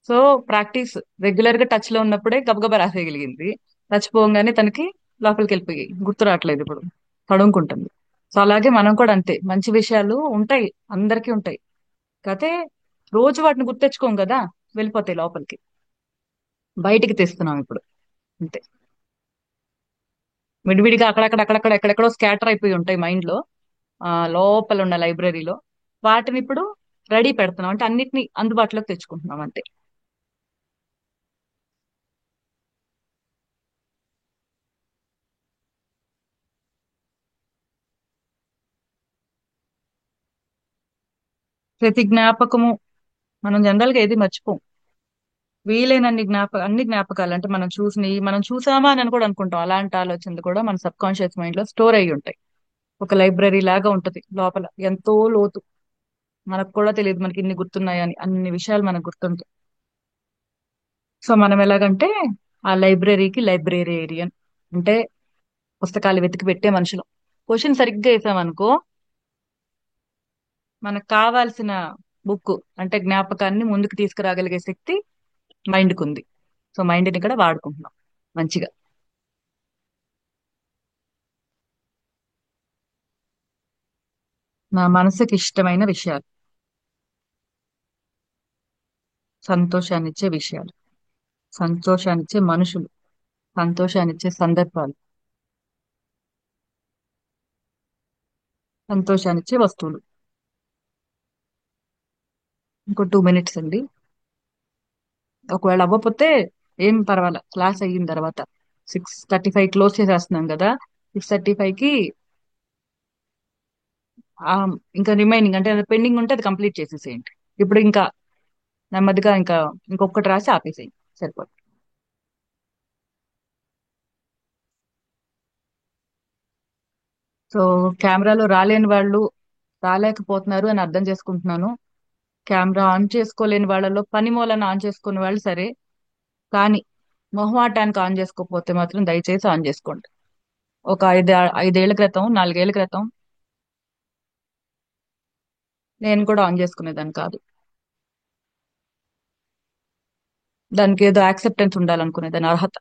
సో ప్రాక్టీస్, రెగ్యులర్ గా టచ్ లో ఉన్నప్పుడే గబగబా రాసేయగలిగింది. టచ్ పోగానే తనకి లోపలికి వెళ్ళిపోయి గుర్తు రావట్లేదు ఇప్పుడు, తడుముకుంటుంది. సో అలాగే మనం కూడా అంతే, మంచి విషయాలు ఉంటాయి, అందరికీ ఉంటాయి. కాకపోతే రోజు వాటిని గుర్తెచ్చుకోం కదా, వెళ్ళిపోతాయి లోపలికి. బయటికి తెస్తున్నాం ఇప్పుడు, అంతే. విడివిడిగా అక్కడక్కడ ఎక్కడెక్కడో స్కాటర్ అయిపోయి ఉంటాయి మైండ్ లో, లోపల ఉన్న లైబ్రరీలో. వాటిని ఇప్పుడు రెడీ పెడుతున్నాం, అంటే అన్నిటిని అందుబాటులోకి తెచ్చుకుంటున్నాం అంతే. ప్రతి జ్ఞాపకము మనం జనరల్ గా ఏది మర్చిపోం. వీలైనన్ని అన్ని జ్ఞాపకాలు అంటే మనం చూసామా అని కూడా అనుకుంటాం. అలాంటి ఆలోచనలు కూడా మన సబ్ కాన్షియస్ మైండ్ లో స్టోర్ అయ్యి ఉంటాయి. ఒక లైబ్రరీ లాగా ఉంటది లోపల, ఎంతో లోతు. మనకు కూడా తెలియదు మనకి ఇన్ని గుర్తున్నాయని, అన్ని విషయాలు మనకు గుర్తుంటాయి. సో మనం ఎలాగంటే ఆ లైబ్రరీకి లైబ్రేరియన్, అంటే పుస్తకాలు వెతికి పెట్టే మనుషులు. క్వశ్చన్ సరిగ్గా వేసామనుకో, మనకు కావాల్సిన బుక్ అంటే జ్ఞాపకాన్ని ముందుకు తీసుకురాగలిగే శక్తి మైండ్కి ఉంది. సో మైండ్ని కూడా వాడుకుంటున్నాం మంచిగా. నా మనసుకి ఇష్టమైన విషయాలు, సంతోషాన్నిచ్చే విషయాలు, సంతోషాన్నిచ్చే మనుషులు, సంతోషాన్నిచ్చే సందర్భాలు, సంతోషాన్నిచ్చే వస్తువులు. ఇంకో 2 మినిట్స్ అండి. ఒకవేళ అవ్వకపోతే ఏం పర్వాలా, క్లాస్ అయిన తర్వాత 6:35 క్లోజ్ చేసేస్తున్నాం కదా. 6:35కి ఆ, ఇంకా రిమైనింగ్ అంటే పెండింగ్ ఉంటే అది కంప్లీట్ చేసేసేయండి. ఇప్పుడు ఇంకా నెమ్మదిగా ఇంకా ఇంకొకటి రాసి ఆపేసేయండి, సరిపోతుంది. సో కెమెరాలో రాలేని వాళ్ళు రాలేకపోతున్నారు అని అర్థం చేసుకుంటున్నాను. కెమెరా ఆన్ చేసుకోలేని వాళ్ళలో పని మూలన ఆన్ చేసుకునే వాళ్ళు సరే, కానీ మొహమాటానికి ఆన్ చేసుకోకపోతే మాత్రం దయచేసి ఆన్ చేసుకోండి. ఒక 5 ఏళ్ల క్రితం, 4 ఏళ్ల క్రితం నేను కూడా ఆన్ చేసుకునేదాన్ని కాదు. దానికి ఏదో యాక్సెప్టెన్స్ ఉండాలనుకునేదాన్ని, అర్హత.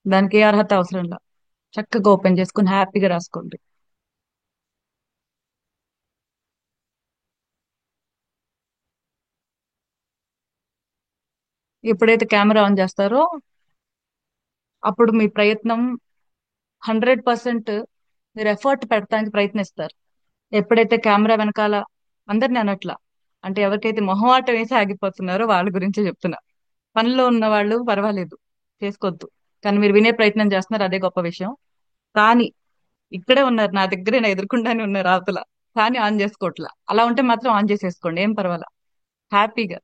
దానికి ఏ అర్హత అవసరం లేదు, చక్కగా ఓపెన్ చేసుకుని హ్యాపీగా రాసుకోండి. ఎప్పుడైతే కెమెరా ఆన్ చేస్తారో అప్పుడు మీ ప్రయత్నం 100% మీరు ఎఫర్ట్ పెట్టడానికి ప్రయత్నిస్తారు. ఎప్పుడైతే కెమెరా వెనకాల, అందరిని అనట్లా, అంటే ఎవరికైతే మొహమాటం వేసి ఆగిపోతున్నారో వాళ్ళ గురించే చెప్తున్నా. పనిలో ఉన్న వాళ్ళు పర్వాలేదు, చేసుకోవద్దు. కానీ మీరు వినే ప్రయత్నం చేస్తున్నారు, అదే గొప్ప విషయం. కానీ ఇక్కడే ఉన్నారు, నా దగ్గరే, నా ఎదురుకుండానే ఉన్నారు అవతల, కానీ ఆన్ చేసుకోవట్లా. అలా ఉంటే మాత్రం ఆన్ చేసేసుకోండి, ఏం పర్వాలా, హ్యాపీగా.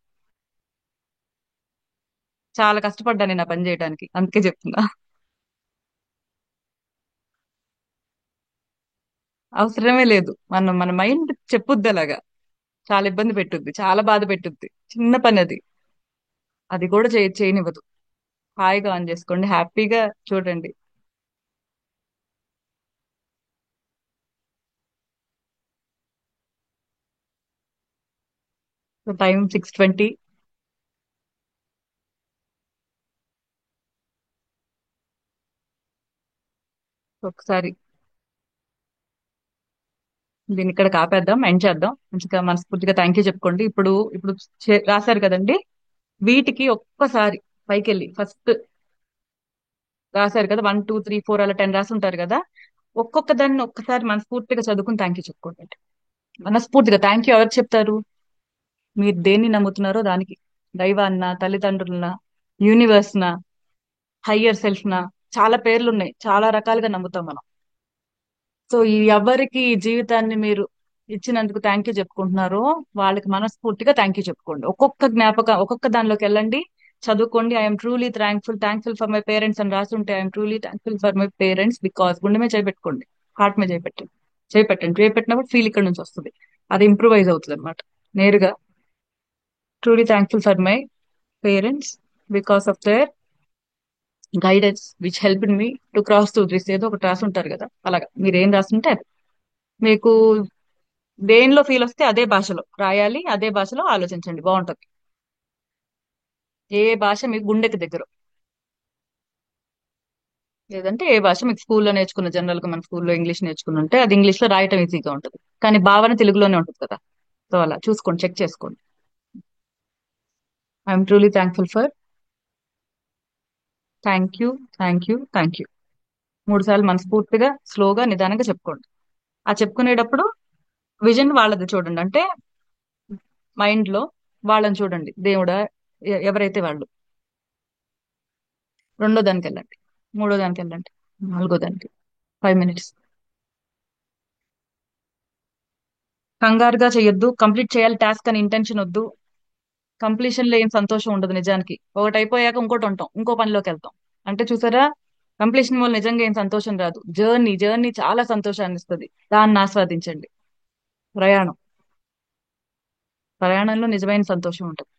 చాలా కష్టపడ్డా నేను ఆ పని చేయడానికి, అందుకే చెప్తున్నా. అవసరమే లేదు, మన మైండ్ చెప్పుద్ది అలాగా. చాలా ఇబ్బంది పెట్టుద్ది, చాలా బాధ పెట్టుద్ది. చిన్న పని అది, అది కూడా చేయనివ్వదు. హాయిగా ఆన్ చేసుకోండి, హ్యాపీగా చూడండి. టైం 6:20. ఒకసారి దీన్ని ఇక్కడ కాపేద్దాం, ఎండ్ చేద్దాం. మంచిగా మనస్ఫూర్తిగా థ్యాంక్ యూ చెప్పుకోండి. ఇప్పుడు ఇప్పుడు రాశారు కదండి, వీటికి ఒక్కసారి పైకి వెళ్ళి ఫస్ట్ రాశారు కదా, 1 2 3 4 అలా 10 రాసి ఉంటారు కదా. ఒక్కొక్క దాన్ని ఒక్కసారి మనస్ఫూర్తిగా చదువుకుని థ్యాంక్ యూ చెప్పుకోండి. మనస్ఫూర్తిగా థ్యాంక్ యూ ఎవరు చెప్తారు? మీరు దేన్ని నమ్ముతున్నారో దానికి. దైవాన్న, తల్లిదండ్రులన, యూనివర్స్ నా, హయ్యర్ సెల్ఫ్ నా, చాలా పేర్లు ఉన్నాయి, చాలా రకాలుగా నమ్ముతాం మనం. సో ఈ ఎవరికి ఈ జీవితాన్ని మీరు ఇచ్చినందుకు థ్యాంక్ యూ చెప్పుకుంటున్నారో వాళ్ళకి మనస్ఫూర్తిగా థ్యాంక్ యూ చెప్పుకోండి. ఒక్కొక్క జ్ఞాపకం, ఒక్కొక్క దానిలోకి వెళ్ళండి, చదువుకోండి. I'm truly thankful for my parents అని రాసి ఉంటే I'm truly thankful for my parents because గుండె మీద చేపెట్టుకోండి, హార్ట్ మీద చేపెట్టండి. చేపెట్టినప్పుడు ఫీల్ ఇక్కడ నుంచి వస్తుంది. అది ఇంప్రూవైజ్ అవుతుంది అనమాట నేరుగా. Truly thankful for my parents because of their guidance which help me to cross through this. ఏదో ఒకటి రాసి ఉంటారు కదా, అలాగా మీరు ఏం రాస్తుంటే అది మీకు దేనిలో ఫీల్ వస్తే అదే భాషలో రాయాలి, అదే భాషలో ఆలోచించండి, బాగుంటది. ఏ భాష మీకు గుండెకి దగ్గర, లేదంటే ఏ భాష మీకు స్కూల్లో నేర్చుకున్న, జనరల్ గా మన స్కూల్లో ఇంగ్లీష్ నేర్చుకుని ఉంటే అది ఇంగ్లీష్ లో రాయటం ఈజీగా ఉంటుంది, కానీ భావన తెలుగులోనే ఉంటుంది కదా. సో అలా చూసుకోండి, చెక్ చేసుకోండి. I'm truly thankful for, thank you, thank you. 3 సార్లు మనస్ఫూర్తిగా స్లోగా నిదానంగా చెప్పుకోండి. ఆ చెప్పుకునేటప్పుడు విజన్ వాళ్ళది చూడండి, అంటే మైండ్ లో వాళ్ళని చూడండి, దేవుడా, ఎవరైతే వాళ్ళు. రెండో దానికి వెళ్ళండి, మూడో దానికి వెళ్ళండి, నాలుగో దానికి. 5 minutes. కంగారుగా చేయొద్దు, కంప్లీట్ చేయాలి టాస్క్ అని ఇంటెన్షన్ వద్దు. కంప్లీషన్ లో ఏం సంతోషం ఉండదు నిజానికి. ఒకటి అయిపోయాక ఇంకోటి ఉంటాం, ఇంకో పనిలోకి వెళ్తాం. అంటే చూసారా, కంప్లీషన్ వల్ల నిజంగా ఏం సంతోషం రాదు. జర్నీ చాలా సంతోషాన్ని ఇస్తుంది, దాన్ని ఆస్వాదించండి. ప్రయాణం, ప్రయాణంలో నిజమైన సంతోషం ఉంటుంది,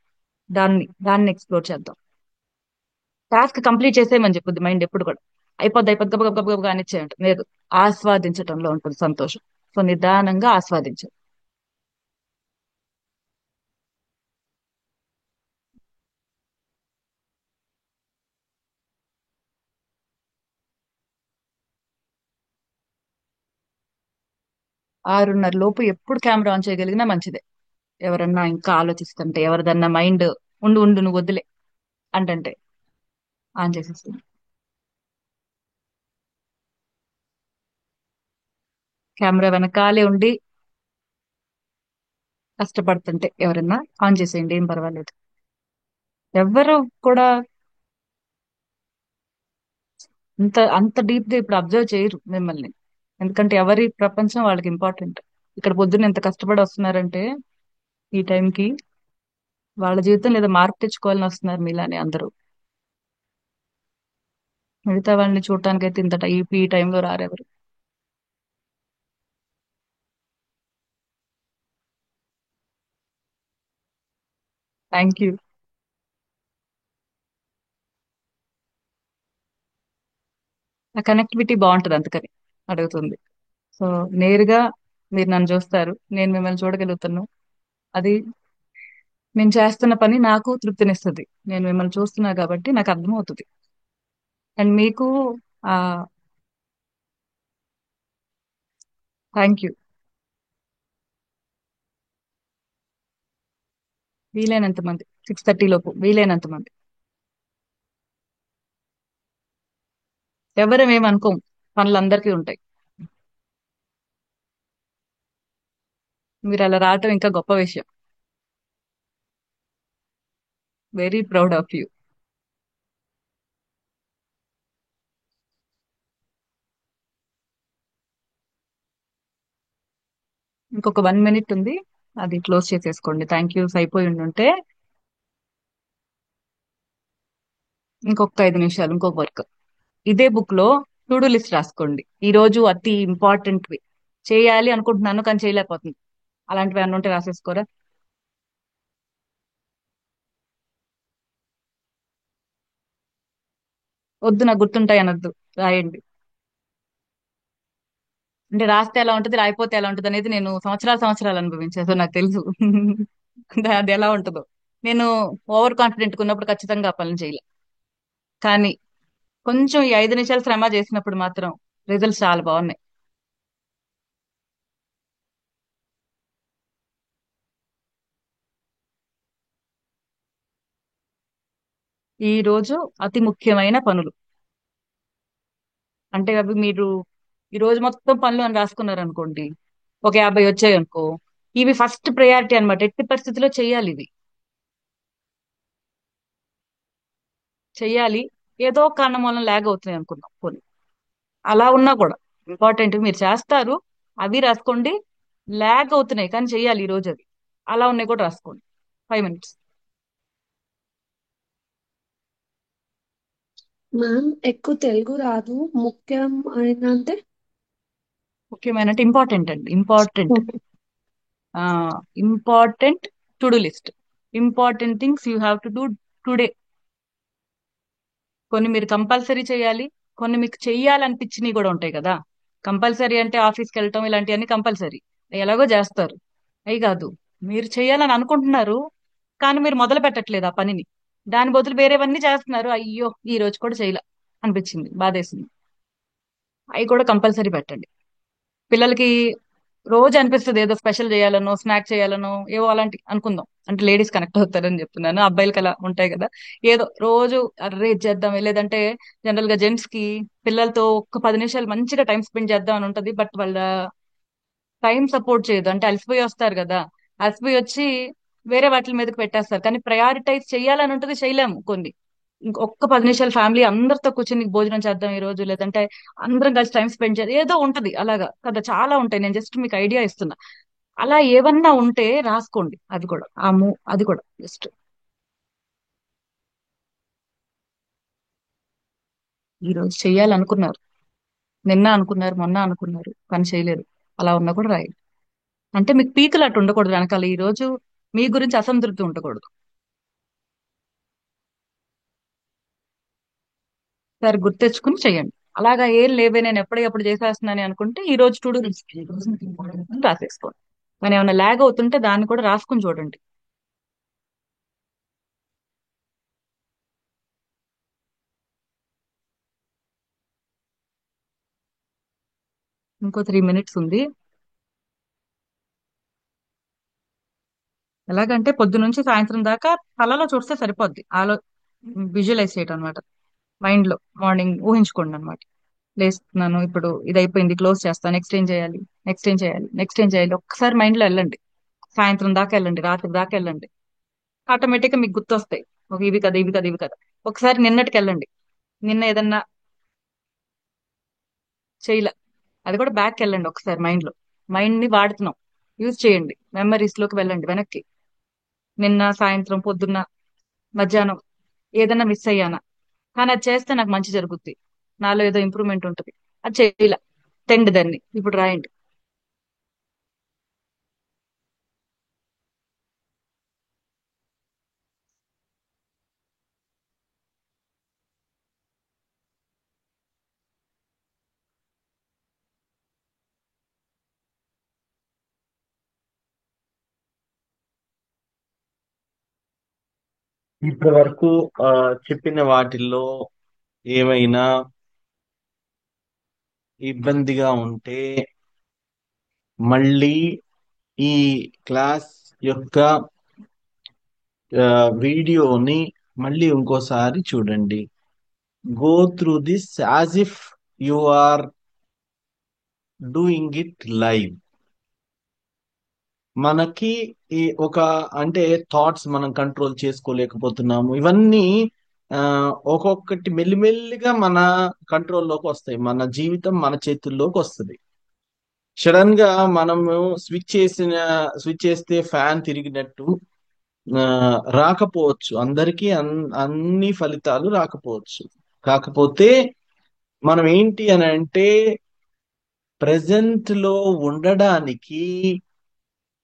దాన్ని ఎక్స్ప్లోర్ చేద్దాం. టాస్క్ కంప్లీట్ చేసేయమని చెప్పుద్ది మైండ్ ఎప్పుడు కూడా. అయిపోద్ది గబ గబ గబ గబ కానిచ్చేయండి, లేదు, ఆస్వాదించటంలో ఉంటుంది సంతోషం. సో నిదానంగా ఆస్వాదించండి. 6:30 లోపు ఎప్పుడు కెమెరా ఆన్ చేయగలిగినా మంచిదే. ఎవరన్నా ఇంకా ఆలోచిస్తుంటే, ఎవరిదన్నా మైండ్ ఉండు ఉండు నువ్వు వద్దులే అంటే ఆన్ చేసేస్తుంది. కెమెరా వెనకాలే ఉండి కష్టపడుతుంటే ఎవరన్నా ఆన్ చేసేయండి, ఏం పర్వాలేదు. ఎవ్వరు కూడా అంత అంత డీప్ గా ఇప్పుడు అబ్జర్వ్ చేయరు మిమ్మల్ని, ఎందుకంటే ఎవరి ప్రపంచం వాళ్ళకి ఇంపార్టెంట్. ఇక్కడ పొద్దున్న ఎంత కష్టపడి వస్తున్నారంటే ఈ టైంకి వాళ్ళ జీవితం లేదా మార్పు తెచ్చుకోవాలని వస్తున్నారు మీలానే అందరూ. మిగతా వాళ్ళని చూడటానికైతే ఇంత ఈ టైంలో రారెవరు. Thank you. ఆ కనెక్టివిటీ బాగుంటది అందుకని అడుగుతుంది. సో నేరుగా మీరు నన్ను చూస్తారు, నేను మిమ్మల్ని చూడగలుగుతాను. అది నేను చేస్తున్న పని నాకు తృప్తినిస్తుంది. నేను మిమ్మల్ని చూస్తున్నా కాబట్టి నాకు అర్థమవుతుంది. అండ్ మీకు ఆ థ్యాంక్ యూ. వీలైనంత మంది, 6:30 లోపు వీలైనంత మంది. ఎవరం ఏమనుకోం, పనులు అందరికీ ఉంటాయి. మీరు అలా రావటం ఇంకా గొప్ప విషయం. Very proud of you. ఇంకొక 1 minute ఉంది, అది క్లోజ్ చేసేసుకోండి. థ్యాంక్ యూస్ అయిపోయి ఉంటే ఇంకొక 5 నిమిషాలు, ఇంకొక వర్క్. ఇదే బుక్ లో టు డూ లిస్ట్ రాసుకోండి. ఈ రోజు అతి ఇంపార్టెంట్వి చేయాలి అనుకుంటున్నాను కానీ చేయలేకపోతుంది, అలాంటివి అన్నీ ఉంటే రాసేసుకోరా. వద్దు నాకు గుర్తుంటాయి అనొద్దు, రాయండి. అంటే రాస్తే ఎలా ఉంటది, రాయిపోతే ఎలా ఉంటది అనేది నేను సంవత్సరాలు అనుభవించాను, సో నాకు తెలుసు. అది ఎలా ఉంటుందో. నేను ఓవర్ కాన్ఫిడెంట్ ఉన్నప్పుడు ఖచ్చితంగా ఆ పనులు చేయలే, కానీ కొంచెం ఈ 5 నిమిషాలు శ్రమ చేసినప్పుడు మాత్రం రిజల్ట్స్ చాలా బాగున్నాయి. ఈ రోజు అతి ముఖ్యమైన పనులు అంటే అవి మీరు ఈ రోజు మొత్తం పనులు అని రాసుకున్నారు అనుకోండి, ఒక 50 వచ్చాయి అనుకో, ఇవి ఫస్ట్ ప్రయారిటీ అన్నమాట. ఎట్టి పరిస్థితిలో చెయ్యాలి, ఇవి చెయ్యాలి. ఏదో ఒక కారణం వల్ల లాగ్ అవుతున్నాయి అనుకుందాం కొన్ని, అలా ఉన్నా కూడా ఇంపార్టెంట్ మీరు చేస్తారు, అవి రాసుకోండి. లాగ్ అవుతున్నాయి కానీ చెయ్యాలి ఈ రోజు, అది అలా ఉన్నాయి కూడా రాసుకోండి. 5 minutes. మ్యామ్ ఎక్కువ తెలుగు రాదు, ముఖ్యం అంటే ముఖ్యమైన అంటే ఇంపార్టెంట్ అండి, important. Important to do list, important things you have to do today. కొన్ని మీరు కంపల్సరీ చేయాలి, కొన్ని మీకు చెయ్యాలనిపించినవి కూడా ఉంటాయి కదా. కంపల్సరీ అంటే ఆఫీస్కి వెళ్ళటం ఇలాంటివన్నీ కంపల్సరీ, ఎలాగో చేస్తారు. అవి కాదు, మీరు చేయాలని అనుకుంటున్నారు కానీ మీరు మొదలు పెట్టట్లేదు ఆ పనిని, దాని బదులు వేరేవన్నీ చేస్తున్నారు. అయ్యో ఈ రోజు కూడా చేయలే అనిపించింది, బాధేసింది. అవి కూడా కంపల్సరీ పెట్టండి. పిల్లలకి రోజు అనిపిస్తుంది ఏదో స్పెషల్ చేయాలనో స్నాక్ చేయాలనో ఏవో అలాంటి అనుకుందాం, అంటే లేడీస్ కనెక్ట్ అవుతారని చెప్తున్నాను, అబ్బాయిలకి అలా ఉంటాయి కదా. ఏదో రోజు అర్రే ఇది చేద్దాం, లేదంటే జనరల్ గా జెంట్స్ కి పిల్లలతో ఒక 10 నిమిషాలు మంచిగా టైం స్పెండ్ చేద్దాం అని ఉంటది. బట్ వాళ్ళ టైం సపోర్ట్ చేయదు, అంటే అలసిపోయి వస్తారు కదా, అలసిపోయి వచ్చి వేరే వాటి మీదకి పెట్టేస్తారు. కానీ ప్రయారిటైజ్ చేయాలని ఉంటుంది, చేయలేము కొన్ని. ఇంకొక 10 నిమిషాలు ఫ్యామిలీ అందరితో కూర్చొని భోజనం చేద్దాం ఈ రోజు, లేదంటే అందరం కలిసి టైం స్పెండ్ చేయాలి, ఏదో ఉంటది అలాగా కదా, చాలా ఉంటాయి. నేను జస్ట్ మీకు ఐడియా ఇస్తున్నా. అలా ఏమన్నా ఉంటే రాసుకోండి, అది కూడా అది కూడా జస్ట్ ఈ రోజు చెయ్యాలనుకున్నారు, నిన్న అనుకున్నారు, మొన్న అనుకున్నారు కానీ చేయలేదు, అలా ఉన్నా కూడా రాయండి. అంటే మీకు పీకులు అట్టు ఉండకూడదు వెనకాల, ఈ రోజు మీ గురించి అసంతృప్తి ఉండకూడదు. సరే గుర్తెచ్చుకుని చెయ్యండి. అలాగా ఏం లేవే నేను ఎప్పటికప్పుడు చేసేస్తున్నాను అనుకుంటే ఈ రోజు టు డూ లిస్ట్ రాసేసుకోండి. కానీ ఏమైనా లాగ్ అవుతుంటే దాన్ని కూడా రాసుకుని చూడండి. ఇంకో 3 minutes ఉంది. ఎలాగంటే పొద్దు నుంచి సాయంత్రం దాకా కళలో చూస్తే సరిపోద్ది, విజువలైజ్ చేయటం అనమాట. మైండ్ లో మార్నింగ్ ఊహించుకోండి అనమాట. లేస్తున్నాను, ఇప్పుడు ఇది అయిపోయింది, క్లోజ్ చేస్తాను, నెక్స్ట్ ఏం చేయాలి, నెక్స్ట్ ఏం చేయాలి, నెక్స్ట్ ఏం చేయాలి, ఒక్కసారి మైండ్ లో వెళ్ళండి. సాయంత్రం దాకా వెళ్ళండి, రాత్రి దాకా వెళ్ళండి. ఆటోమేటిక్ గా మీకు గుర్తొస్తాయి, ఒక ఇవి కదా ఇవి కదా ఇవి కదా. ఒకసారి నిన్నటికి వెళ్ళండి, నిన్న ఏదన్నా చేయలే, అది కూడా బ్యాక్ వెళ్ళండి ఒకసారి మైండ్ లో. మైండ్ ని వాడుతున్నాం, యూజ్ చేయండి, మెమరీస్ లోకి వెళ్ళండి వెనక్కి. నిన్న సాయంత్రం పొద్దున్న మధ్యాహ్నం ఏదైనా మిస్ అయ్యానా, కానీ అది చేస్తే నాకు మంచి జరుగుద్ది, నాలో ఏదో ఇంప్రూవ్మెంట్ ఉంటుంది, అది చేయలే, తెండి దాన్ని ఇప్పుడు రాయండి. ఇప్పటి వరకు చెప్పిన వాటిల్లో ఏమైనా ఇబ్బందిగా ఉంటే మళ్ళీ ఈ క్లాస్ యొక్క వీడియోని మళ్ళీ ఇంకోసారి చూడండి. Go through this as if you are doing it live. మనకి ఈ ఒక అంటే థాట్స్ మనం కంట్రోల్ చేసుకోలేకపోతున్నాము, ఇవన్నీ ఆ ఒక్కొక్కటి మెల్లిమెల్లిగా మన కంట్రోల్లోకి వస్తాయి, మన జీవితం మన చేతుల్లోకి వస్తుంది. సడన్ గా మనము స్విచ్ చేస్తే ఫ్యాన్ తిరిగినట్టు ఆ, రాకపోవచ్చు అందరికీ, అన్ని ఫలితాలు రాకపోవచ్చు. కాకపోతే మనం ఏంటి అని అంటే ప్రెజెంట్ లో ఉండడానికి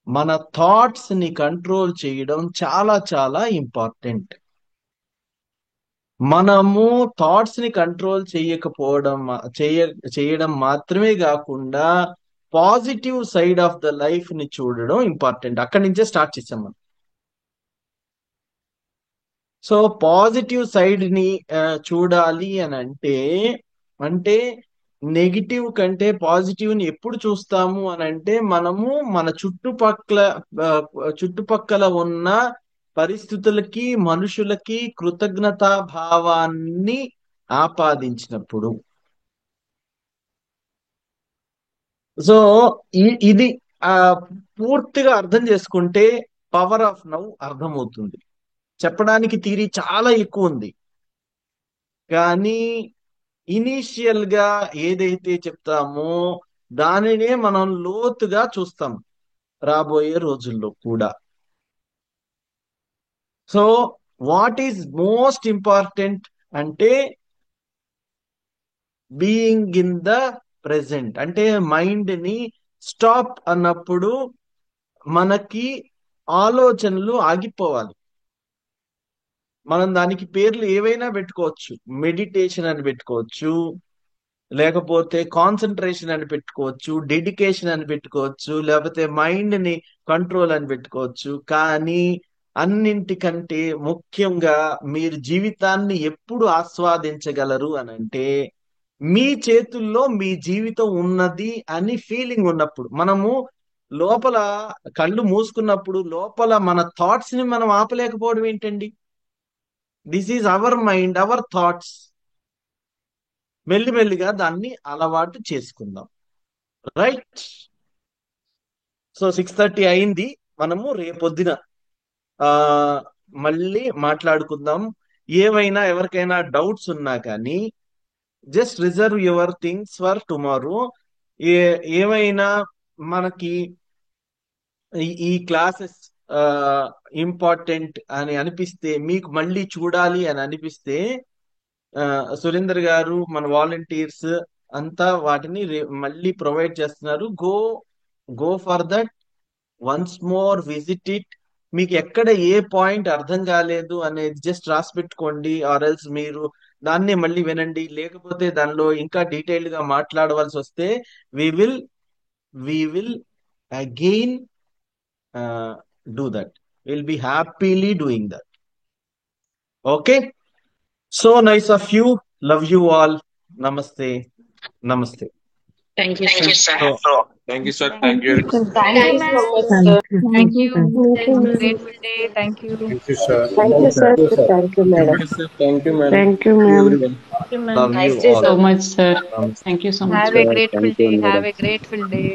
మన థాట్స్ ని కంట్రోల్ చేయడం చాలా చాలా ఇంపార్టెంట్. మనము థాట్స్ ని కంట్రోల్ చేయకపోవడం చేయడం మాత్రమే కాకుండా positive side of the life ని చూడడం ఇంపార్టెంట్. అక్కడి నుంచే స్టార్ట్ చేసాం మనం. సో పాజిటివ్ సైడ్ ని చూడాలి అని అంటే నెగిటివ్ కంటే పాజిటివ్ ని ఎప్పుడు చూస్తాము అని అంటే మనము మన ఆ, చుట్టుపక్కల ఉన్న పరిస్థితులకి మనుషులకి కృతజ్ఞతా భావాన్ని ఆపాదించినప్పుడు. సో ఇది ఆ పూర్తిగా అర్థం చేసుకుంటే పవర్ ఆఫ్ నౌ అర్థమవుతుంది. చెప్పడానికి థియరీ చాలా ఎక్కువ ఉంది, కానీ ఇనీషియల్ గా ఏదైతే చెప్తామో దానినే మనం లోతుగా చూస్తాం రాబోయే రోజుల్లో కూడా. So what is most important అంటే బీయింగ్ ఇన్ ద ప్రెసెంట్. అంటే మైండ్ ని స్టాప్ అన్నప్పుడు మనకి ఆలోచనలు ఆగిపోవాలి. మనం దానికి పేర్లు ఏవైనా పెట్టుకోవచ్చు, మెడిటేషన్ అని పెట్టుకోవచ్చు, లేకపోతే కాన్సన్ట్రేషన్ అని పెట్టుకోవచ్చు, డెడికేషన్ అని పెట్టుకోవచ్చు, లేకపోతే మైండ్ ని కంట్రోల్ అని పెట్టుకోవచ్చు. కానీ అన్నింటికంటే ముఖ్యంగా మీరు జీవితాన్ని ఎప్పుడు ఆస్వాదించగలరు అని అంటే మీ చేతుల్లో మీ జీవితం ఉన్నది అని ఫీలింగ్ ఉన్నప్పుడు. మనము లోపల కళ్ళు మూసుకున్నప్పుడు లోపల మన థాట్స్ ని మనం ఆపలేకపోవడం ఏంటండి? This is our mind, our thoughts. మెల్లిమెల్లిగా దాన్ని అలవాటు చేసుకుందాం. రైట్. సో 6:30 అయింది. మనము రేపొద్దున ఆ మళ్ళీ మాట్లాడుకుందాం. ఏవైనా ఎవరికైనా డౌట్స్ ఉన్నా కానీ just reserve your things for tomorrow. ఏమైనా మనకి ఈ క్లాసెస్ ఇంపార్టెంట్ అని అనిపిస్తే, మీకు మళ్ళీ చూడాలి అని అనిపిస్తే, సురేందర్ గారు మన వాలంటీర్స్ అంతా వాటిని మళ్ళీ ప్రొవైడ్ చేస్తున్నారు. Go for that, once more visit it. మీకు ఎక్కడ ఏ పాయింట్ అర్థం కాలేదు అనేది జస్ట్ రాసి పెట్టుకోండి, ఆర్ ఎల్స్ మీరు దాన్నే మళ్ళీ వినండి. లేకపోతే దానిలో ఇంకా డీటెయిల్డ్ గా మాట్లాడవలసి వస్తే we will again do that. Will be happily doing that. Okay. So nice of you. Love you all. Namaste. Namaste. Thank you, sir. Thank you, sir. Thank you. Thank you so much, sir. Thank you. Thank you, ma'am. Grateful day. Thank you. Thank you, sir. Thank you, sir. Thank you, madam. Thank you, madam. Thank you, Thank you, ma'am. everyone. Love Nice you day all. so much, sir. Namaste. Thank you so much. Have a grateful day. Have a grateful day.